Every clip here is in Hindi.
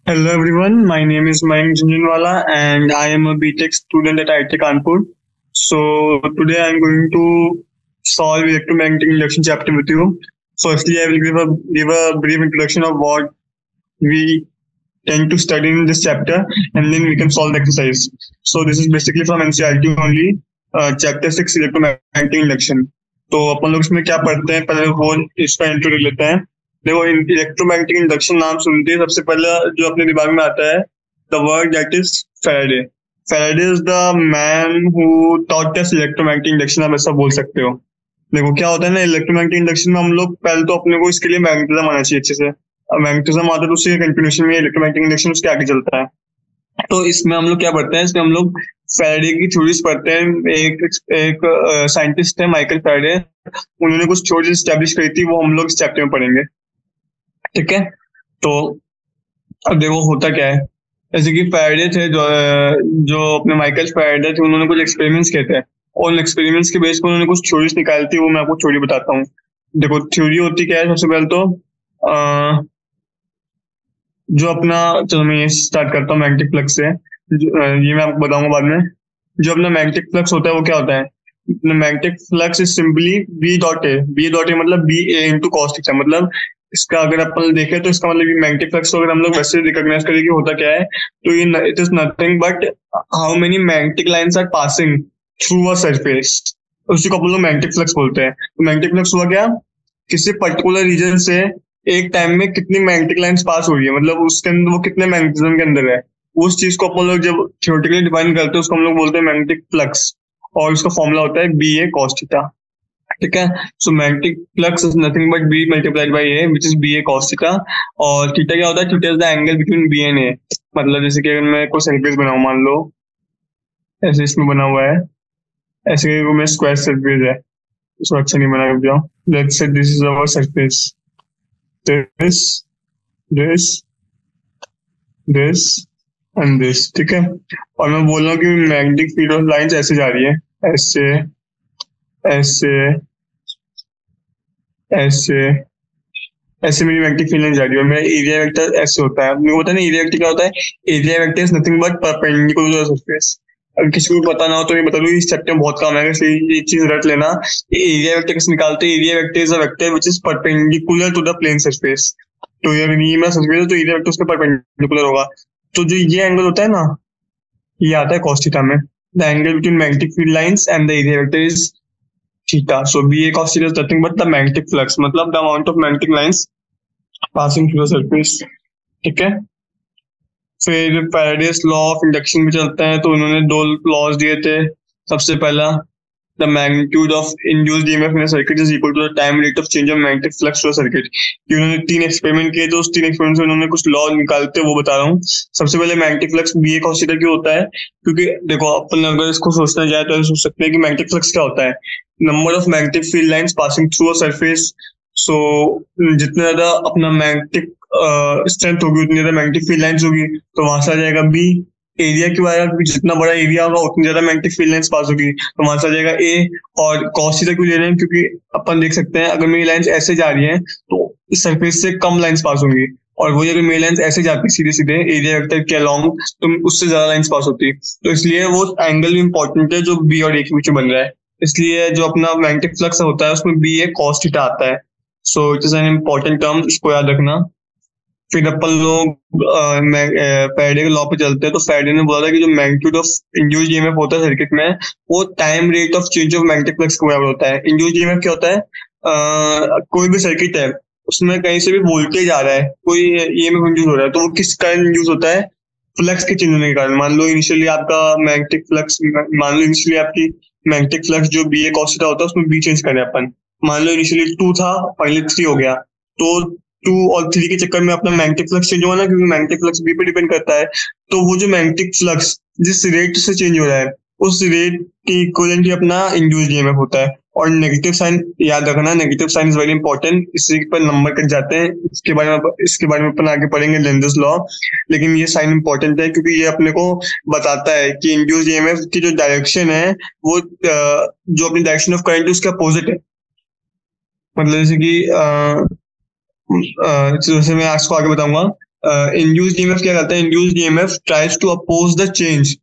Hello everyone, my name is Mayank Jhunjhunwala and I am a BTech student at IIT Kanpur. So today I am going to solve electromagnetic induction chapter with you. Firstly, I will give a brief introduction of what we tend to study in this chapter, and then we can solve the exercise. So this is basically from NCERT only, chapter 6 electromagnetic induction. तो अपन लोग इसमें क्या पढ़ते हैं, पहले वो इसका इंट्रो ले लेते हैं. देखो, इलेक्ट्रोमैग्नेटिक इंडक्शन नाम सुनते ही सबसे पहला जो अपने दिमाग में आता है, the word that is Faraday. Faraday is the man who taught us electromagnetic induction, आप ऐसा बोल सकते हो. देखो क्या होता है ना, इलेक्ट्रोमैग्नेटिक इंडक्शन में हम लोग पहले तो अपने को इसके लिए मैग्नेटिज्म आना चाहिए अच्छे से. मैग्नेटिज्म आता है तो उसके कंटिन्यूशन में इलेक्ट्रोमैग्नेटिक इंडक्शन उसके आगे चलता है. तो इसमें हम लोग क्या पढ़ते हैं, इसमें हम लोग फैराडे की थ्योरीज पढ़ते हैं. एक साइंटिस्ट है माइकल फैराडे, उन्होंने कुछ थ्योरीज स्टैब्लिश करी थी, वो हम लोग इस चैप्टर में पढ़ेंगे. ठीक है, तो अब देखो होता क्या है. जैसे कि फैराडे थे, जो अपने माइकल फैराडे थे, उन्होंने कुछ एक्सपेरिमेंट्स किए थे और उन एक्सपेरिमेंट्स के बेस पर उन्होंने कुछ थ्योरीज निकाली थी. वो मैं आपको थ्योरी बताता हूँ. देखो थ्योरी होती क्या है, सबसे पहले तो जो अपना, चलो मैं ये स्टार्ट करता हूँ मैग्नेटिक फ्लक्स से. ये मैं आपको बताऊंगा बाद में. जो अपना मैग्नेटिक फ्लक्स होता है वो क्या होता है, magnetic flux is simply B dot A. B dot A मतलब B A into cos theta. मतलब इसका अगर अपन देखें तो इसका मतलब मैग्नेटिक फ्लक्स को अगर हम लोग वैसे रिकॉग्नाइज करें कि होता क्या है, तो ये it is nothing but how many magnetic lines are passing through a surface. उसी को अपन लोग मैग्नेटिक फ्लक्स बोलते हैं. तो मैग्नेटिक फ्लक्स हुआ क्या, किसी पर्टिकुलर रीजन से एक टाइम में कितनी मैग्नेटिक लाइंस पास हो रही है, मतलब उसके अंदर वो कितने मैग्नेटिज्म के अंदर है, उस चीज को अपन लोग जब थ्योरेटिकली डिफाइन करते हैं उसको हम लोग बोलते हैं मैग्नेटिक फ्लक्स. और उसका फॉर्मूला होता है बी ए कॉस थीटा. ठीक है, so magnetic flux is nothing but B multiplied by A which is B A cos theta. और थीटा क्या होता है, theta is the angle between B and A. मतलब जैसे कि अगर मैं कोई सरफेस बनाऊं, मान लो ऐसे इसमें बना हुआ है, ऐसे में स्क्वायर सरफेस है, इसको अच्छा नहीं बना, रुक जाओ. Let's say this is our surface, this this this and this. ठीक है, और मैं बोल रहा हूँ कि मैग्नेटिक फील्ड ऑफ लाइंस ऐसे जा रही है, ऐसे ऐसे ऐसे ऐसे मेरी मैग्नेटिक फील्ड लाइन जा रही है. और मेरा एरिया वेक्टर ऐसे होता है. आपने पता नहीं एरिया वेक्टर क्या होता है, area vector is nothing but perpendicular to the surface. अगर किसी को पता ना हो तो मैं बता दूं, इस चैप्टर में बहुत काम है, इसलिए ये चीज रट लेना. एरिया वेक्टर कैसे निकालते हैं, area vector is a vector which is perpendicular to the plane surface. तो अगर ये मेरा सरफेस है तो एरिया वेक्टर उसके परपेंडिकुलर होगा. तो जो ये एंगल होता है ना, ये आता है cos थीटा में. The angle between magnetic field lines and the area vector is theta. So B A cos theta is nothing but the magnetic flux, मतलब the amount of magnetic lines passing through the surface. ठीक है, फिर फैराडेस लॉ ऑफ इंडक्शन में चलते हैं. तो उन्होंने दो लॉज दिए थे. सबसे पहला, the magnitude of induced EMF in a circuit is equal to the time rate of change of magnetic flux to a circuit. कि उन्होंने 3 एक्सपेरिमेंट किए, तो उस 3 एक्सपेरिमेंट से उन्होंने कुछ लॉ निकालते वो बता रहा हूँ. सबसे पहले magnetic flux B A cos theta क्यों होता है, क्योंकि देखो अपन अगर इसको सोचना जाए तो सोच सकते हैं कि मैग्नेटिक फ्लक्स क्या होता है, number of magnetic field lines passing through a surface. So जितना ज्यादा अपना मैग्नेटिक स्ट्रेंथ होगी उतनी ज्यादा मैग्नेटिक फील्ड लाइंस होगी, तो वहां से आ जाएगा बी. एरिया क्यों आएगा, क्योंकि जितना बड़ा एरिया होगा उतनी ज्यादा मैग्नेटिक फील्ड लाइंस पास होगी, तो वहां से आ जाएगा ए. और cos थीटा क्यों ले रहे हैं, क्योंकि अपन देख सकते हैं अगर मेरी लाइंस ऐसे जा रही हैं तो इस सरफेस से कम लाइंस पास होंगी, और वही अगर मेरी लाइंस ऐसे जाती सीधे सीधे एरिया वेक्टर के अलोंग तो उससे ज्यादा लाइंस पास होती. तो इसलिए वो एंगल भी इंपॉर्टेंट है जो बी और ए के बीच में बन रहा है. इसलिए जो अपना मैग्नेटिक फ्लक्स होता है उसमें बी ए cos थीटा आता है. So it is an important term, इसको याद रखना. फिर अपन लोग फैराडे के लॉ पे चलते हैं. तो फैराडे ने बोला था कि जो मैग्नीट्यूड ऑफ इंड्यूस्ड ईएमएफ होता है सर्किट में, वो time rate of change of magnetic flux के बराबर होता है. इंड्यूस्ड ईएमएफ क्या होता है, कोई भी सर्किट है उसमें कहीं से भी वोल्टेज आ रहा है, कोई ईएमएफ इंड्यूस हो रहा है, तो वो किस कारण इंड्यूस होता है, फ्लक्स के चेंज होने के कारण. मान लो इनिशियली आपका मैग्नेटिक फ्लक्स, मान लो इनिशियली आपकी मैग्नेटिक फ्लक्स जो बी ए cos थीटा होता है उसमें बी चेंज करें अपन. मान लो इनिशियली 2 था, फाइनली 3 हो गया, तो 2 और 3 के चक्कर में अपना मैग्नेटिक फ्लक्स चेंज हुआ ना, क्योंकि मैग्नेटिक फ्लक्स बी पे डिपेंड करता है. तो वो जो मैग्नेटिक फ्लक्स जिस रेट से चेंज हो रहा है उस रेट के इक्विवेलेंट ही अपना इंड्यूस्ड ईएमएफ होता है. और नेगेटिव साइन याद रखना, negative sign is very important. इसी पर नंबर कट जाते हैं, इसके बारे में अपन आगे पढ़ेंगे लेंजेस लॉ. लेकिन ये साइन इंपॉर्टेंट है क्योंकि ये अपने को बताता है कि इंड्यूस्ड ईएमएफ की जो डायरेक्शन है वो जो अपनी डायरेक्शन ऑफ करंट है उसके अपोजिट है. मतलब जैसे कि जैसे मैं आपको आगे बताऊंगा, इंड्यूस्ड ईएमएफ क्या करता है? Induced EMF tries to oppose the change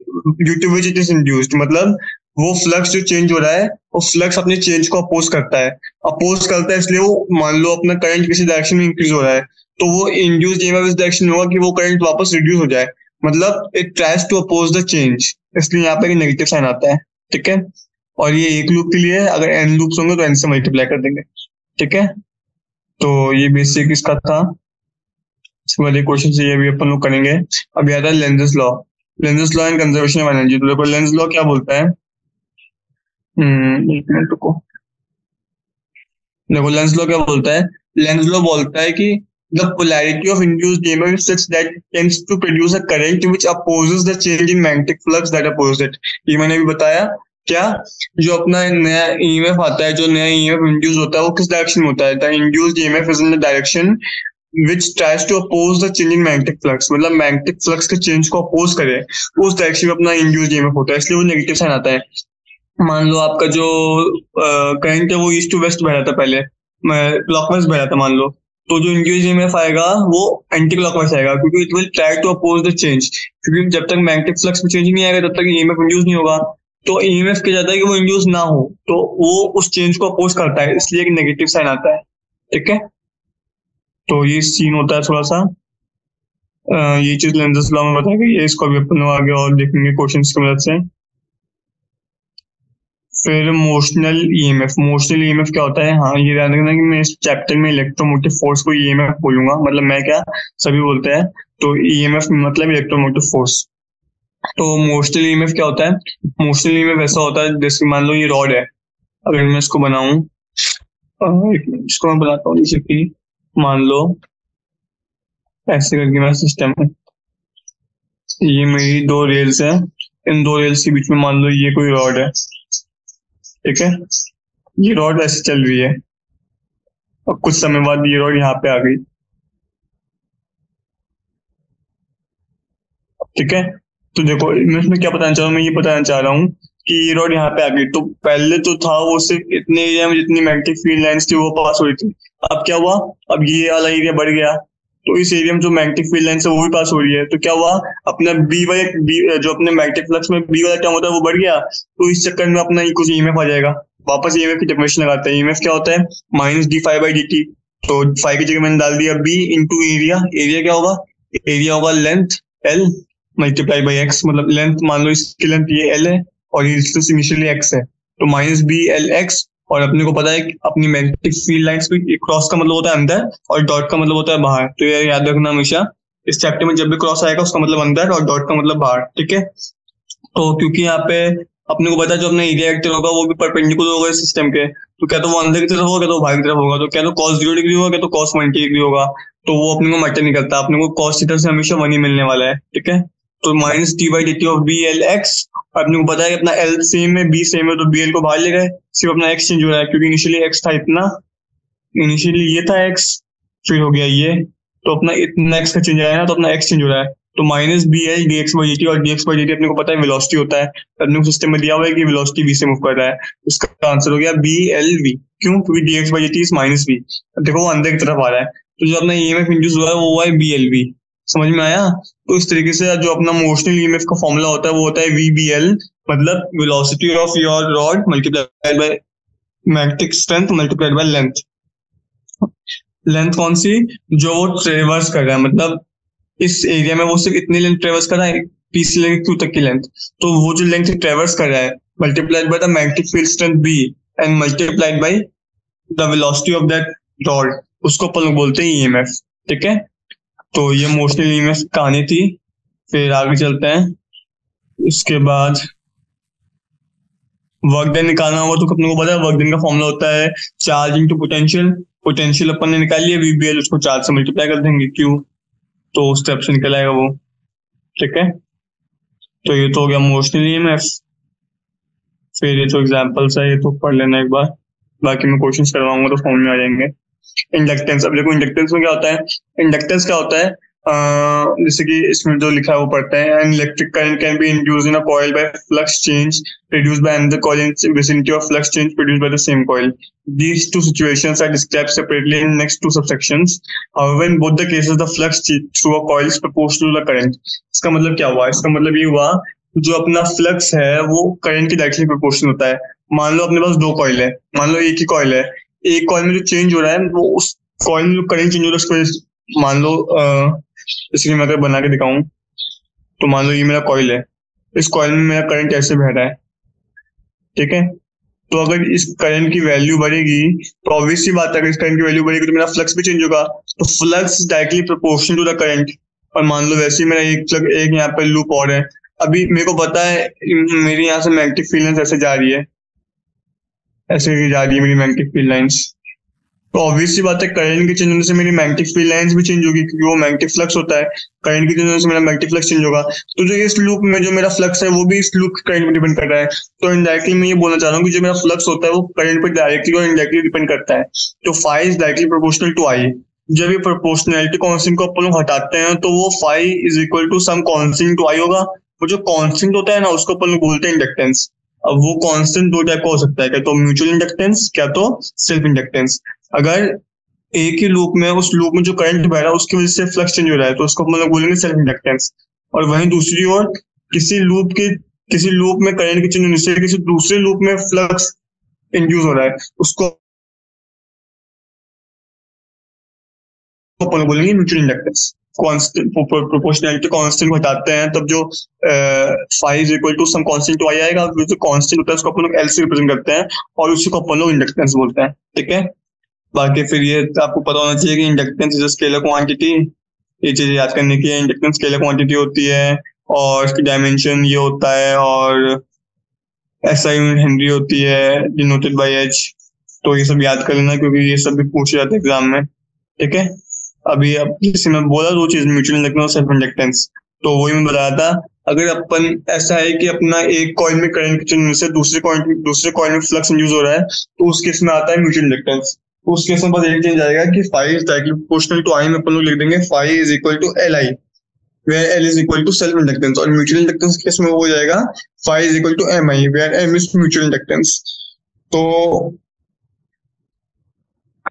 due to which it is induced, मतलब वो फ्लक्स जो चेंज हो रहा है, वो फ्लक्स अपने चेंज को अपोज करता है। अपोज करता है इसलिए वो, मान लो अपना करंट किसी डायरेक्शन में इंक्रीज हो रहा है, तो वो इंड्यूस्ड ईएमएफ इस डायरेक्शन में होगा कि वो करंट वापस रिड्यूस हो जाए, मतलब it tries to oppose the change, इसलिए यहाँ पे नेगेटिव साइन आता है। ठीक है, और ये एक लूप के लिए है, अगर एन लूप्स होंगे तो एन से मल्टीप्लाई कर देंगे। ठीक है, तो ये बेसिक इसका था। इसके बाद क्वेश्चन से ये भी अपन लोग करेंगे। अब याद है Lenz's law, Lenz's law and conservation of energy. तो देखो लेंज लॉ क्या बोलता है, एक मिनट रुको। देखो लेंज लॉ क्या बोलता है, लेंज लॉ बोलता है कि the polarity of induced EMF is such that it tends to produce a current which opposes the change in magnetic flux that opposes it। ये मैंने भी बताया क्या, जो अपना नया EMF आता है, जो नया EMF इंड्यूस होता है, वो किस डायरेक्शन में होता है? The induced EMF is in the direction which tries to oppose the change in magnetic flux, मतलब मैग्नेटिक फ्लक्स के चेंज को अपोज करे, उस डायरेक्शन में अपना इंड्यूस्ड EMF होता है, इसलिए वो नेगेटिव साइन आता है। मान लो आपका जो करंट है वो ईस्ट टू वेस्ट बह रहा था, पहले क्लॉकवाइज बह रहा था मान लो, तो जो इंड्यूस्ड ईएमएफ आएगा वो एंटी क्लॉकवाइज आएगा, क्योंकि it will try to oppose the change, क्योंकि जब तक मैग्नेटिक फ्लक्स में चेंज नहीं आएगा तब तक ईएमएफ इंड्यूस नहीं होगा। तो ईएमएफ क्या जाता है कि वो इंड्यूस ना हो, तो वो उस चेंज को अपोज करता है, इसलिए एक नेगेटिव साइन आता है। ठीक है, तो ये सीन होता है थोड़ा सा। ये चीज लेंजेस लॉ में बताई गई है, इसको भी अपन आगे और देखेंगे क्वेश्चंस की मदद से। फिर मोशनल ईएमएफ, मोशनल ईएमएफ क्या होता है? हाँ, ये ध्यान रखना कि मैं इस चैप्टर में इलेक्ट्रोमोटिव फोर्स को ईएमएफ बोलूंगा, मतलब मैं क्या, सभी बोलते हैं, तो ईएमएफ मतलब इलेक्ट्रोमोटिव फोर्स। तो मोशनल ईएमएफ क्या होता है? मोशनल ईएमएफ ऐसा होता है जैसे मान लो ये रॉड है, अगर मैं इसको बनाऊं, इसको मैं बनाता हूँ जैसे कि मान लो ऐसे करके मेरा सिस्टम है, ये मेरी दो रेल्स है, इन दो रेल्स के बीच में मान लो ये कोई रॉड है। ठीक है, ये रॉड ऐसे चल रही है, और कुछ समय बाद ये रॉड यहाँ पे आ गई। ठीक है, तो देखो मैं इसमें क्या बताना चाह रहा हूँ, मैं ये बताना चाह रहा हूँ कि ये रॉड यहाँ पे आ गई, तो पहले तो था वो सिर्फ इतने एरिया में जितनी मैग्नेटिक फील्ड लाइंस थी वो पास हो रही थी। अब क्या हुआ, अब ये वाला एरिया बढ़ गया, तो इस एरिया में जो मैग्नेटिक फील्ड लाइंस है वो भी पास हो रही है, तो क्या हुआ, अपना बी वाले जो अपने मैग्नेटिक फ्लक्स में बी वाला टर्म होता है वो बढ़ गया, तो इस चक्कर में अपना कुछ ईएमएफ आ जाएगा। वापस ईएमएफ की डेफिनेशन लगाते हैं, ईएमएफ क्या होता है? Minus D five by D T. तो फाइव की जगह मैंने डाल दिया बी इंटू एरिया, एरिया क्या होगा? एरिया होगा length L multiply by x, मतलब लेंथ मान लो इसकी लेंथ ये एल है और ये इनिशियली एक्स है, तो माइनस बी एल एक्स। और अपने को पता है कि अपनी मैग्नेटिक फील्ड लाइंस पे क्रॉस का मतलब होता है अंदर और डॉट का मतलब होता है बाहर, तो ये याद रखना हमेशा, इस चैप्टर में जब भी क्रॉस आएगा उसका मतलब अंदर और डॉट का मतलब बाहर। ठीक है, तो क्योंकि यहाँ पे अपने को पता है जो अपना एरिया वेक्टर होगा वो भी परपेंडिकुलर होगा इस सिस्टम के, तो क्या तो वो अंदर की तरफ होगा, क्या तो बाहर की तरफ होगा, तो क्या तो cos 0 डिग्री होगा, क्या तो cos 180 डिग्री होगा, तो वो अपने को मैटर नहीं करता, अपने को cos थीटा से हमेशा 1 ही मिलने वाला है। ठीक है, तो minus T by D T of B L X, अपने को पता है कि अपना एल सेम है बी सेम है, तो बी एल को बाहर ले गए, सिर्फ अपना एक्स चेंज हो रहा है, क्योंकि इनिशियली एक्स था इतना, इनिशियली ये था एक्स, फिर हो गया ये, तो अपना इतना एक्स का चेंज आया ना, तो अपना एक्स चेंज हो रहा है, तो minus B L D X by D T, और D X by D T अपने को पता है वेलोसिटी होता है, अपने को सिस्टम में दिया हुआ है कि वेलोसिटी v से मूव कर रहा है, उसका आंसर हो गया बी एल वी। क्यों? क्योंकि D X by D T is minus V, देखो वो अंदर की तरफ आ रहा है, तो जो अपना ईएमएफ इंड्यूस हुआ है वो हुआ है बी एल वी। समझ में आया? तो इस तरीके से जो अपना मोशनल ईएमएफ का फॉर्मूला होता है वो होता है वी बी एल, मतलब velocity of your rod multiplied by magnetic strength multiplied by length. Length कौन सी? जो वो ट्रेवर्स कर रहा है, मतलब इस एरिया में वो सिर्फ इतनी लेंथ ट्रेवर्स कर रहा है, पी से लेकर क्यू तक की लेंथ, तो वो जो लेंथ ट्रेवर्स कर रहा है multiplied by the magnetic field strength B and multiplied by the velocity of that rod, उसको अपन लोग बोलते हैं ईएमएफ। ठीक है, तो ये मोशनल ईएमएफ कहानी थी। फिर आगे चलते हैं, इसके बाद वर्क डन निकालना होगा, तो अपने को पता है वर्क डन का फॉर्मूला होता है चार्ज इनटू पोटेंशियल, पोटेंशियल अपन ने निकाल लिया वीबीएल, उसको चार्ज से मल्टीप्लाई कर देंगे क्यू, तो उस स्टेप से निकल आएगा वो। ठीक है, तो ये तो हो गया मोशनल ईएमएफ। फिर ये तो एग्जांपल्स है, ये तो पढ़ लेना एक बार, बाकी मैं क्वेश्चंस करवाऊंगा तो फॉर्म में आ जाएंगे। इंडक्टेंस, अब देखो इंडक्टेंस में क्या होता है, इंडक्टेंस क्या होता है, जैसे कि इसमें जो लिखा है वो पढ़ते हैं, an electric current can be induced in a coil by flux change produced by another coil in vicinity of flux change produced by the same coil. These two situations are described separately in next two subsections. However, in both the cases, the flux through a coil is proportional to the current. इसका मतलब क्या हुआ? इसका मतलब ये हुआ जो अपना फ्लक्स है वो करंट के डायरेक्टली प्रोपोर्शनल होता है. मान लो अपने पास दो कॉइल है, मान लो एक ही कॉइल है, एक कॉइल में जो चेंज हो रहा है वो उस कॉइल में जो करंट चेंज हो रहा है उसको मान लो इसलिए मैं अगर बना के दिखाऊं तो मान लो ये मेरा कॉइल है, इस कॉइल में मेरा करंट ऐसे बह रहा है, ठीक है. तो अगर इस करंट की वैल्यू बढ़ेगी तो ऑब्वियस सी बात है, अगर इस करंट की वैल्यू बढ़ेगी तो मेरा फ्लक्स भी चेंज होगा. तो flux directly proportional to the current. और मान लो वैसे ही मेरा एक यहाँ पे लूप और है. अभी मेरे को पता है मेरी यहाँ से मैग्नेटिक फील्ड लाइंस ऐसे जा रही है, ऐसे जा रही है मेरी मैग्नेटिक फील्ड लाइंस. तो ऑब्वियस सी बात है करंट के चेंज होने से मेरी मैग्नेटिक फील्ड लाइंस भी चेंज होगी, क्योंकि वो मैग्नेटिक फ्लक्स होता है. करंट के चेंज होने से मेरा मैग्नेटिक फ्लक्स चेंज होगा. तो जो इस लूप में जो मेरा फ्लक्स है वो भी इस लूप करंट पर डिपेंड कर रहा है. तो इनडायरेक्टली मैं ये बोलना चाह रहा हूँ कि जो मेरा फ्लक्स होता है वो करंट पर डायरेक्टली और इनडायरेक्टली डिपेंड करता है. तो phi is directly proportional to I. जब ये प्रोपोर्शनैलिटी कांस्टेंट को अपन लोग हटाते हैं तो वो phi is equal to some constant to I होगा. वो जो कांस्टेंट होता है ना उसको अपन लोग बोलते हैं इंडक्टेंस. अब वो कांस्टेंट दो टाइप का हो सकता है, क्या तो म्यूचुअल इंडक्टेंस, क्या तो सेल्फ इंडक्टेंस. अगर एक ही लूप में उस लूप में जो करंट बह रहा है उसकी वजह से फ्लक्स चेंज हो रहा है तो उसको हम लोग बोलेंगे सेल्फ इंडक्टेंस. और वहीं दूसरी ओर किसी लूप में करंट के चेंज होने से किसी दूसरे लूप में फ्लक्स इंड्यूस हो रहा है उसको अपन लोग बोलेंगे mutual inductance. Constant proportionality constant को हटाते हैं तब जो phi is equal to some constant to I आएगा. जो कांस्टेंट होता है उसको अपन लोग एल से रिप्रेजेंट करते हैं और उसी को अपन लोग इंडक्टेंस बोलते हैं, ठीक है. बाकी फिर ये आपको पता होना चाहिए कि inductance is a scalar quantity. ये चीज याद करने की है, इंडक्टेंस स्केलर क्वांटिटी होती है और इसकी डायमेंशन ये होता है और एसआई यूनिट हेनरी होती है डिनोटेड बाय एच. तो ये सब याद कर लेना क्योंकि ये सब भी पूछे जाते हैं एग्जाम में, ठीक है. अभी अब जैसे मैं बोला दो चीज, म्यूचुअल इंडक्टेंस और सेल्फ इंडक्टेंस, तो वही मैं बताया था. अगर अपन ऐसा है कि अपना एक कॉइल में करंट चेंज से दूसरे कॉइल में फ्लक्स इंड्यूस हो रहा है तो उस केस में आता है म्यूचुअल इंडक्टेंस. उस केस में बस एक चेंज आएगा कि phi is directly proportional to I में अपन लोग लिख देंगे phi is equal to L I where L is equal to self inductance. और म्यूचुअल इंडक्टेंस केस में वो हो जाएगा phi is equal to M I where M is mutual inductance. तो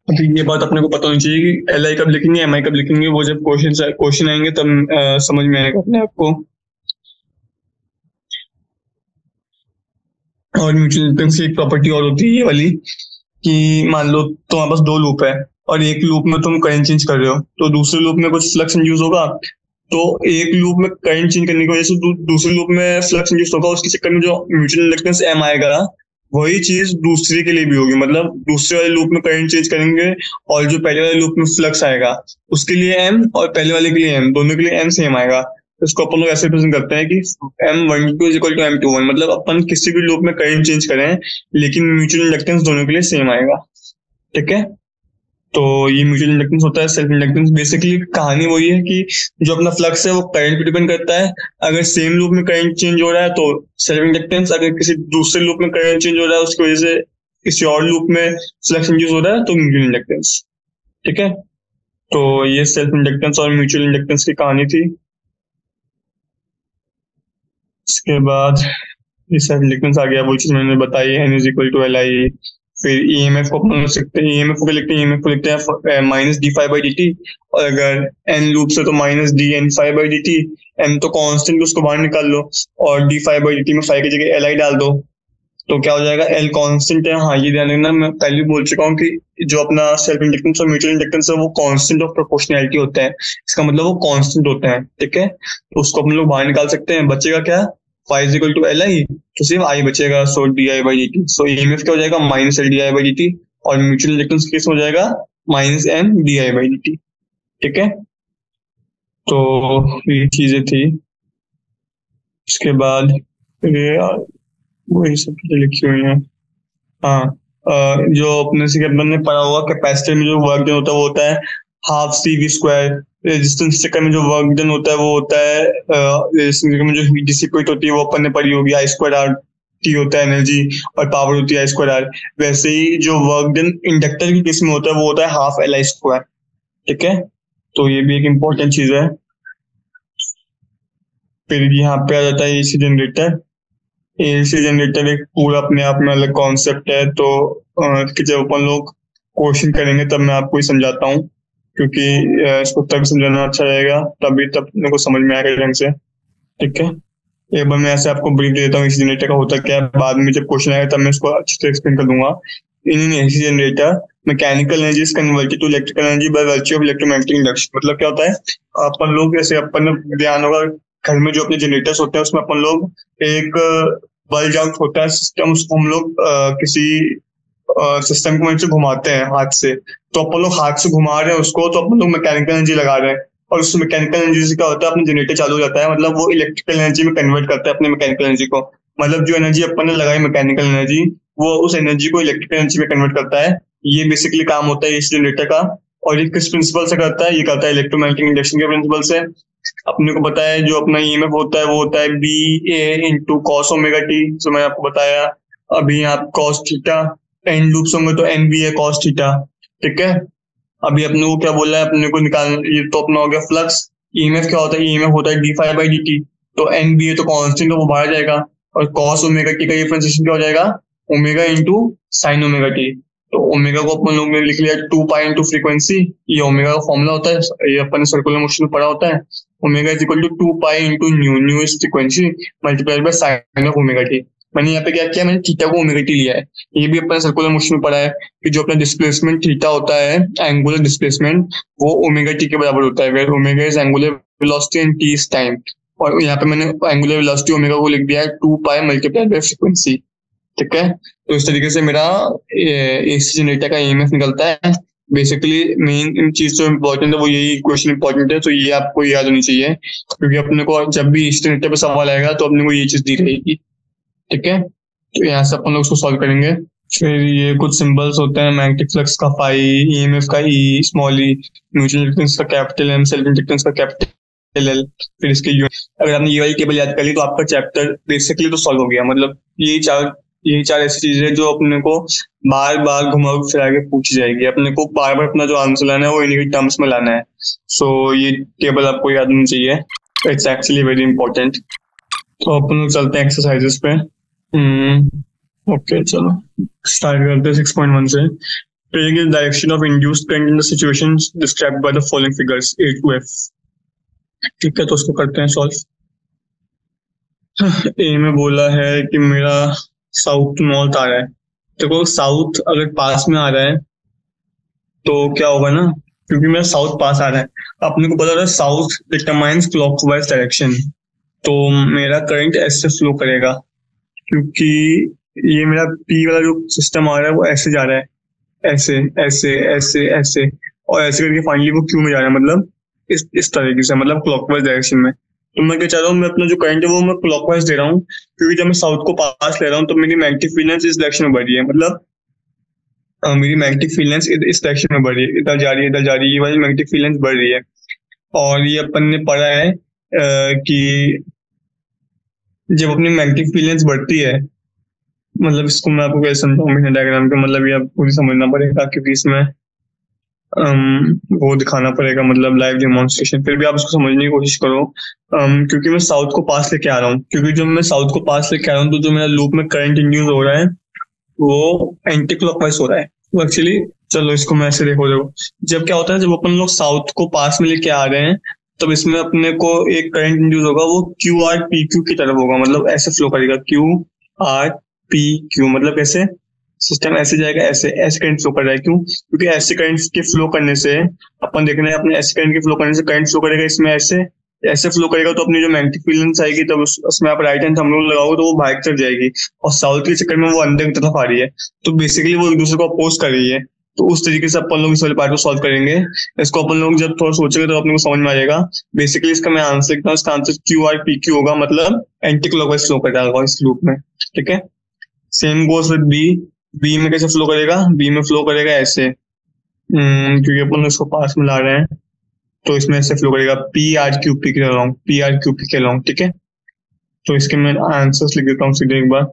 अभी ये बात अपने को पता होनी चाहिए कि एल आई कब लिखेंगे एम आई कब लिखेंगे. वो जब क्वेश्चन आएंगे तब समझ में आएगा अपने आप को. और म्यूचुअल इंडक्टेंस की एक प्रॉपर्टी और होती है ये वाली कि मान लो तुम्हारे पास दो लूप है और एक लूप में तुम करंट चेंज कर रहे हो तो दूसरे लूप में कुछ फ्लक्स इंड्यूस होगा. तो एक लूप में करंट चेंज करने की वजह से दूसरे लूप में फ्लक्स इंड्यूस होगा. उसके चक्कर में जो म्यूचुअल इंडक्टेंस एम आएगा वही चीज दूसरे के लिए भी होगी. मतलब दूसरे वाले लूप में करंट चेंज करेंगे और जो पहले वाले लूप में फ्लक्स आएगा उसके लिए एम और पहले वाले के लिए एम, दोनों के लिए एम सेम आएगा. इसको अपन लोग ऐसे रिप्रेजेंट करते हैं कि M12 is equal to M21. मतलब अपन किसी भी लूप में करंट चेंज करें लेकिन म्यूचुअल इंडक्टेंस दोनों के लिए सेम आएगा, ठीक है. तो ये म्यूचुअल इंडक्टेंस होता है. सेल्फ इंडक्टेंस बेसिकली कहानी वही है कि जो अपना फ्लक्स है वो करंट पे डिपेंड करता है. अगर सेम लूप में करंट चेंज हो रहा है तो सेल्फ इंडक्टेंस. अगर किसी दूसरे लूप में करंट चेंज हो रहा है उसकी वजह से किसी और लूप में फ्लक्स इंड्यूस हो रहा है तो म्यूचुअल इंडक्टेंस, ठीक है. तो ये सेल्फ इंडक्टेंस और म्यूचुअल इंडक्टेंस की कहानी थी. इसके बाद ये सेल्फ इंडक्टेंस आ गया, वो चीज मैंने बताई N is equal to L I. फिर ईएमएफ को अपन लिखते हैं, ईएमएफ को लिखते हैं, ईएमएफ को लिखते हैं minus D five by D T. और अगर एन लूप से तो minus D N five by D T. N तो कांस्टेंट उसको बाहर निकाल लो और D five by D T में फाइव की जगह एल आई डाल दो तो क्या हो जाएगा, एल कांस्टेंट है. हाँ ये ध्यान रखना, मैं पहले बोल चुका हूँ कि जो अपना सेल्फ इंडक्टेंस और म्यूचुअल इंडक्टेंस है वो कांस्टेंट ऑफ प्रोपोर्शनैलिटी होता है. इसका मतलब वो कांस्टेंट होते हैं, ठीक है. तो उसको अपन लोग बाहर निकाल सकते हैं. बचेगा क्या, phi is equal to L I तो सिर्फ आई बचेगा. So D I by D T. So EMF क्या हो जाएगा minus L D I by D T और म्यूचुअल इंडक्टेंस केस हो जाएगा minus M D I by D T, ठीक है. तो ये चीजें थी. इसके बाद वही सब चीजें लिखी हुई हैं. हाँ जो अपने से अपन ने पढ़ा होगा कैपेसिटर में जो वर्क डन होता है वो होता है half C V square. Resistance चक्कर में जो वर्क डन होता है वो होता है रेजिस्टेंस चक्कर में जो हीट डिसिपेट होती है वो अपन ने पढ़ी होगी आई स्क्वायर आर टी होता है एनर्जी और पावर होती है आई स्क्वायर आर. वैसे ही जो वर्क डन इंडक्टर के केस में होता है वो होता है हाफ एल आई स्क्वायर, ठीक है. तो ये भी एक इम्पोर्टेंट चीज है. फिर यहाँ पे आ जाता है एसी जनरेटर। एसी जनरेटर एक पूरा अपने आप में अलग कॉन्सेप्ट है, तो कि जब अपन लोग क्वेश्चन करेंगे तब मैं आपको ही समझाता हूँ, क्योंकि इसको तब समझाना अच्छा रहेगा, तभी तब मेरे को समझ में आएगा ढंग से। ठीक है, एक बार मैं ऐसे आपको ब्रीफ दे देता हूँ एसी जनरेटर का होता क्या है, बाद में जब क्वेश्चन आएगा तब मैं इसको अच्छे से एक्सप्लेन कर दूंगा। In AC generator mechanical energy is converted to electrical energy by virtue of electromagnetic induction. मतलब क्या होता है, अपन लोग जैसे अपन ध्यान होगा घर में जो अपने जनरेटर्स होते हैं उसमें अपन लोग एक बल्ब आउट होता है सिस्टम, उसको हम लोग किसी सिस्टम को से घुमाते हैं हाथ से, तो अपन लोग हाथ से घुमा रहे हैं उसको, तो अपन लोग मैकेनिकल एनर्जी लगा रहे हैं, और उस मैकेनिकल एनर्जी से क्या होता है अपना जनरेटर चालू हो जाता है, मतलब वो इलेक्ट्रिकल एनर्जी में कन्वर्ट करता है अपने मैकेनिकल एनर्जी को। मतलब जो एनर्जी अपन ने लगाई मैकेनिकल एनर्जी, वो उस एनर्जी को इलेक्ट्रिकल एनर्जी में कन्वर्ट करता है। ये बेसिकली काम होता है इस जनरेटर का। और ये किस प्रिंसिपल से करता है, ये करता है इलेक्ट्रोमैग्नेटिक इंडक्शन के प्रिंसिपल से। अपने को पता है जो अपना ईएमएफ होता है वो होता है B A into cos omega T, जो मैंने आपको बताया अभी। यहाँ कॉस थीटा एन लूप्स होंगे तो एन बी है कॉस थीटा। ठीक है, अभी अपने को क्या बोला है, अपने को निकाल, ये तो अपना हो गया फ्लक्स। ईएमएफ क्या होता है, ईएमएफ होता है D phi by D T, तो एन बी है तो कॉन्स्टेंट, तो वो बाहर जाएगा। और कॉस ओमेगा टी का डिफरेंशिएशन क्या हो जाएगा, omega into sine omega T. तो ओमेगा को अपन लोग ने लिख लिया 2 पाई इंटू फ्रीक्वेंसी, ये ओमेगा का फॉर्मूला होता है, ये अपन ने सर्कुलर मोशन में पढ़ा होता है। Omega is equal to 2 pi into nu, nu is frequency multiplied by sine of omega T. मैंने यहाँ पे क्या किया, मैंने थीटा को ओमेगा टी लिया है। ये भी अपन सर्कुलर मोशन में पढ़ा है कि जो अपना डिस्प्लेसमेंट थीटा होता है, एंगुलर डिस्प्लेसमेंट, वो ओमेगा टी के बराबर होता है, where omega is angular velocity and T is time. और यहाँ पे मैंने एंगुलर वेलोसिटी ओमेगा को लिख दिया है 2 पाई मल्टीप्लाइड बाय फ्रीक्वेंसी। ठीक है, तो इस तरीके से मेरा एसी जनरेटर का ईएमएफ निकलता है। बेसिकली मेन चीज जो इम्पोर्टेंट है वो यही क्वेश्चन इम्पोर्टेंट है, तो ये आपको याद होनी चाहिए, क्योंकि अपने को जब भी एसी जनरेटर पे सवाल आएगा तो अपने को ये चीज दी रहेगी। ठीक है, तो यहाँ से अपन लोग उसको सॉल्व करेंगे। फिर ये कुछ सिंबल्स होते हैं, मैग्नेटिक फ्लक्स का फाई, ईएमएफ का ई, स्मॉल ई, म्यूचुअल इंडक्टेंस का कैपिटल एम, सेल्फ इंडक्टेंस का कैपिटल एल, फिर इसके यू। अगर आपने ये वाली टेबल याद कर ली तो आपका चैप्टर बेसिकली तो सॉल्व हो गया। मतलब यही चार ऐसी चीजें हैं जो अपने को बार बार घुमा फिरा के पूछी जाएगी, अपने को बार बार अपना जो आंसर लाना है वो इन्हीं टर्म्स में लाना है। सो ये टेबल आपको याद होनी चाहिए, इट्स एक्चुअली वेरी इंपॉर्टेंट। तो अपन लोग चलते हैं एक्सरसाइजेस पे। ओके, चलो स्टार्ट करते हैं 6.1 से। Taking the direction of induced current in the situations described by the following figures A to F। ठीक है, तो उसको करते हैं सॉल्व। ए में बोला है कि मेरा साउथ टू नॉर्थ आ रहा है। देखो साउथ अगर पास में आ रहा है तो क्या होगा ना, क्योंकि मेरा साउथ पास आ रहा है, अपने को पता है साउथ डिटरमाइंस क्लॉकवाइज डायरेक्शन, तो मेरा करंट ऐसे फ्लो करेगा, क्योंकि ये मेरा पी वाला जो सिस्टम आ रहा है वो ऐसे जा रहा है, ऐसे ऐसे ऐसे ऐसे, और ऐसे करके फाइनली वो क्यू में जा रहा है, मतलब इस तरीके से, मतलब क्लॉकवाइज डायरेक्शन में। तो मैं क्या चाह रहा हूँ, मैं अपना जो करंट है वो मैं क्लॉकवाइज दे रहा हूँ, क्योंकि जब मैं साउथ को पास ले रहा हूँ तो मेरी मैग्नेटिक फील्ड इस डायरेक्शन में बढ़ रही है, मतलब मेरी मैग्नेटिक फील्ड इस डायरेक्शन में बढ़ रही है, इधर जा रही है इधर जा रही है, ये वाली मैग्नेटिक फील्ड बढ़ रही है। और ये अपन ने पढ़ा है कि जब अपनी मैग्नेटिक फील्ड बढ़ती है, मतलब इसको मैं आपको कैसे समझाऊं बिना डायग्राम के, मतलब ये आपको पूरी समझना पड़ेगा, क्योंकि इसमें वो दिखाना पड़ेगा, मतलब लाइव डेमोन्स्ट्रेशन। फिर भी आप उसको समझने की कोशिश करो, क्योंकि मैं साउथ को पास लेके आ रहा हूँ, क्योंकि जब मैं साउथ को पास लेके आ रहा हूँ तो जो मेरा लूप में करंट इंड्यूस हो रहा है वो एंटी क्लॉकवाइज हो रहा है। तो एक्चुअली चलो इसको मैं ऐसे देखो, जब क्या होता है, जब अपन लोग साउथ को पास में लेके आ रहे हैं तब इसमें अपने को एक करंट इंड्यूस होगा, वो क्यू आर पी क्यू की तरफ होगा, मतलब ऐसे फ्लो करेगा क्यू आर पी क्यू, मतलब ऐसे सिस्टम ऐसे जाएगा, ऐसे ऐसे करंट फ्लो कर रहा है। क्यों? क्योंकि ऐसे करंट के फ्लो करने से अपन देख रहे हैं, अपने ऐसे करंट के फ्लो करने से करंट फ्लो करेगा, इसमें ऐसे ऐसे फ्लो करेगा, तो अपनी जो मैग्नेटिक फील्ड आएगी तब उसमें आप राइट हैंड थंब रूल लगाओगे तो वो बाहर की तरफ जाएगी, और साउथ के चक्कर में वो अंदर की तरफ आ रही है, तो बेसिकली वो एक दूसरे को अपोज कर रही है। तो उस तरीके से अपन लोग इस वाले पार्ट को सॉल्व करेंगे। इसको अपन लोग जब थोड़ा सोचेंगे तो अपने को समझ में आ जाएगा। बेसिकली इसका मैं आंसर लिखता हूँ, इसका answer Q R P Q होगा, मतलब एंटी क्लॉकवाइज फ्लो कर जाएगा इस लूप में। ठीक है, same goes with B. B में कैसे फ्लो करेगा? बी में फ्लो करेगा ऐसे, क्योंकि अपन इसको पास में ला रहे हैं तो इसमें ऐसे फ्लो करेगा पी आर क्यू पी के along, P R Q P के अलॉन्ग। ठीक है, तो इसके मैं आंसर्स लिख देता हूँ सीधे एक बार,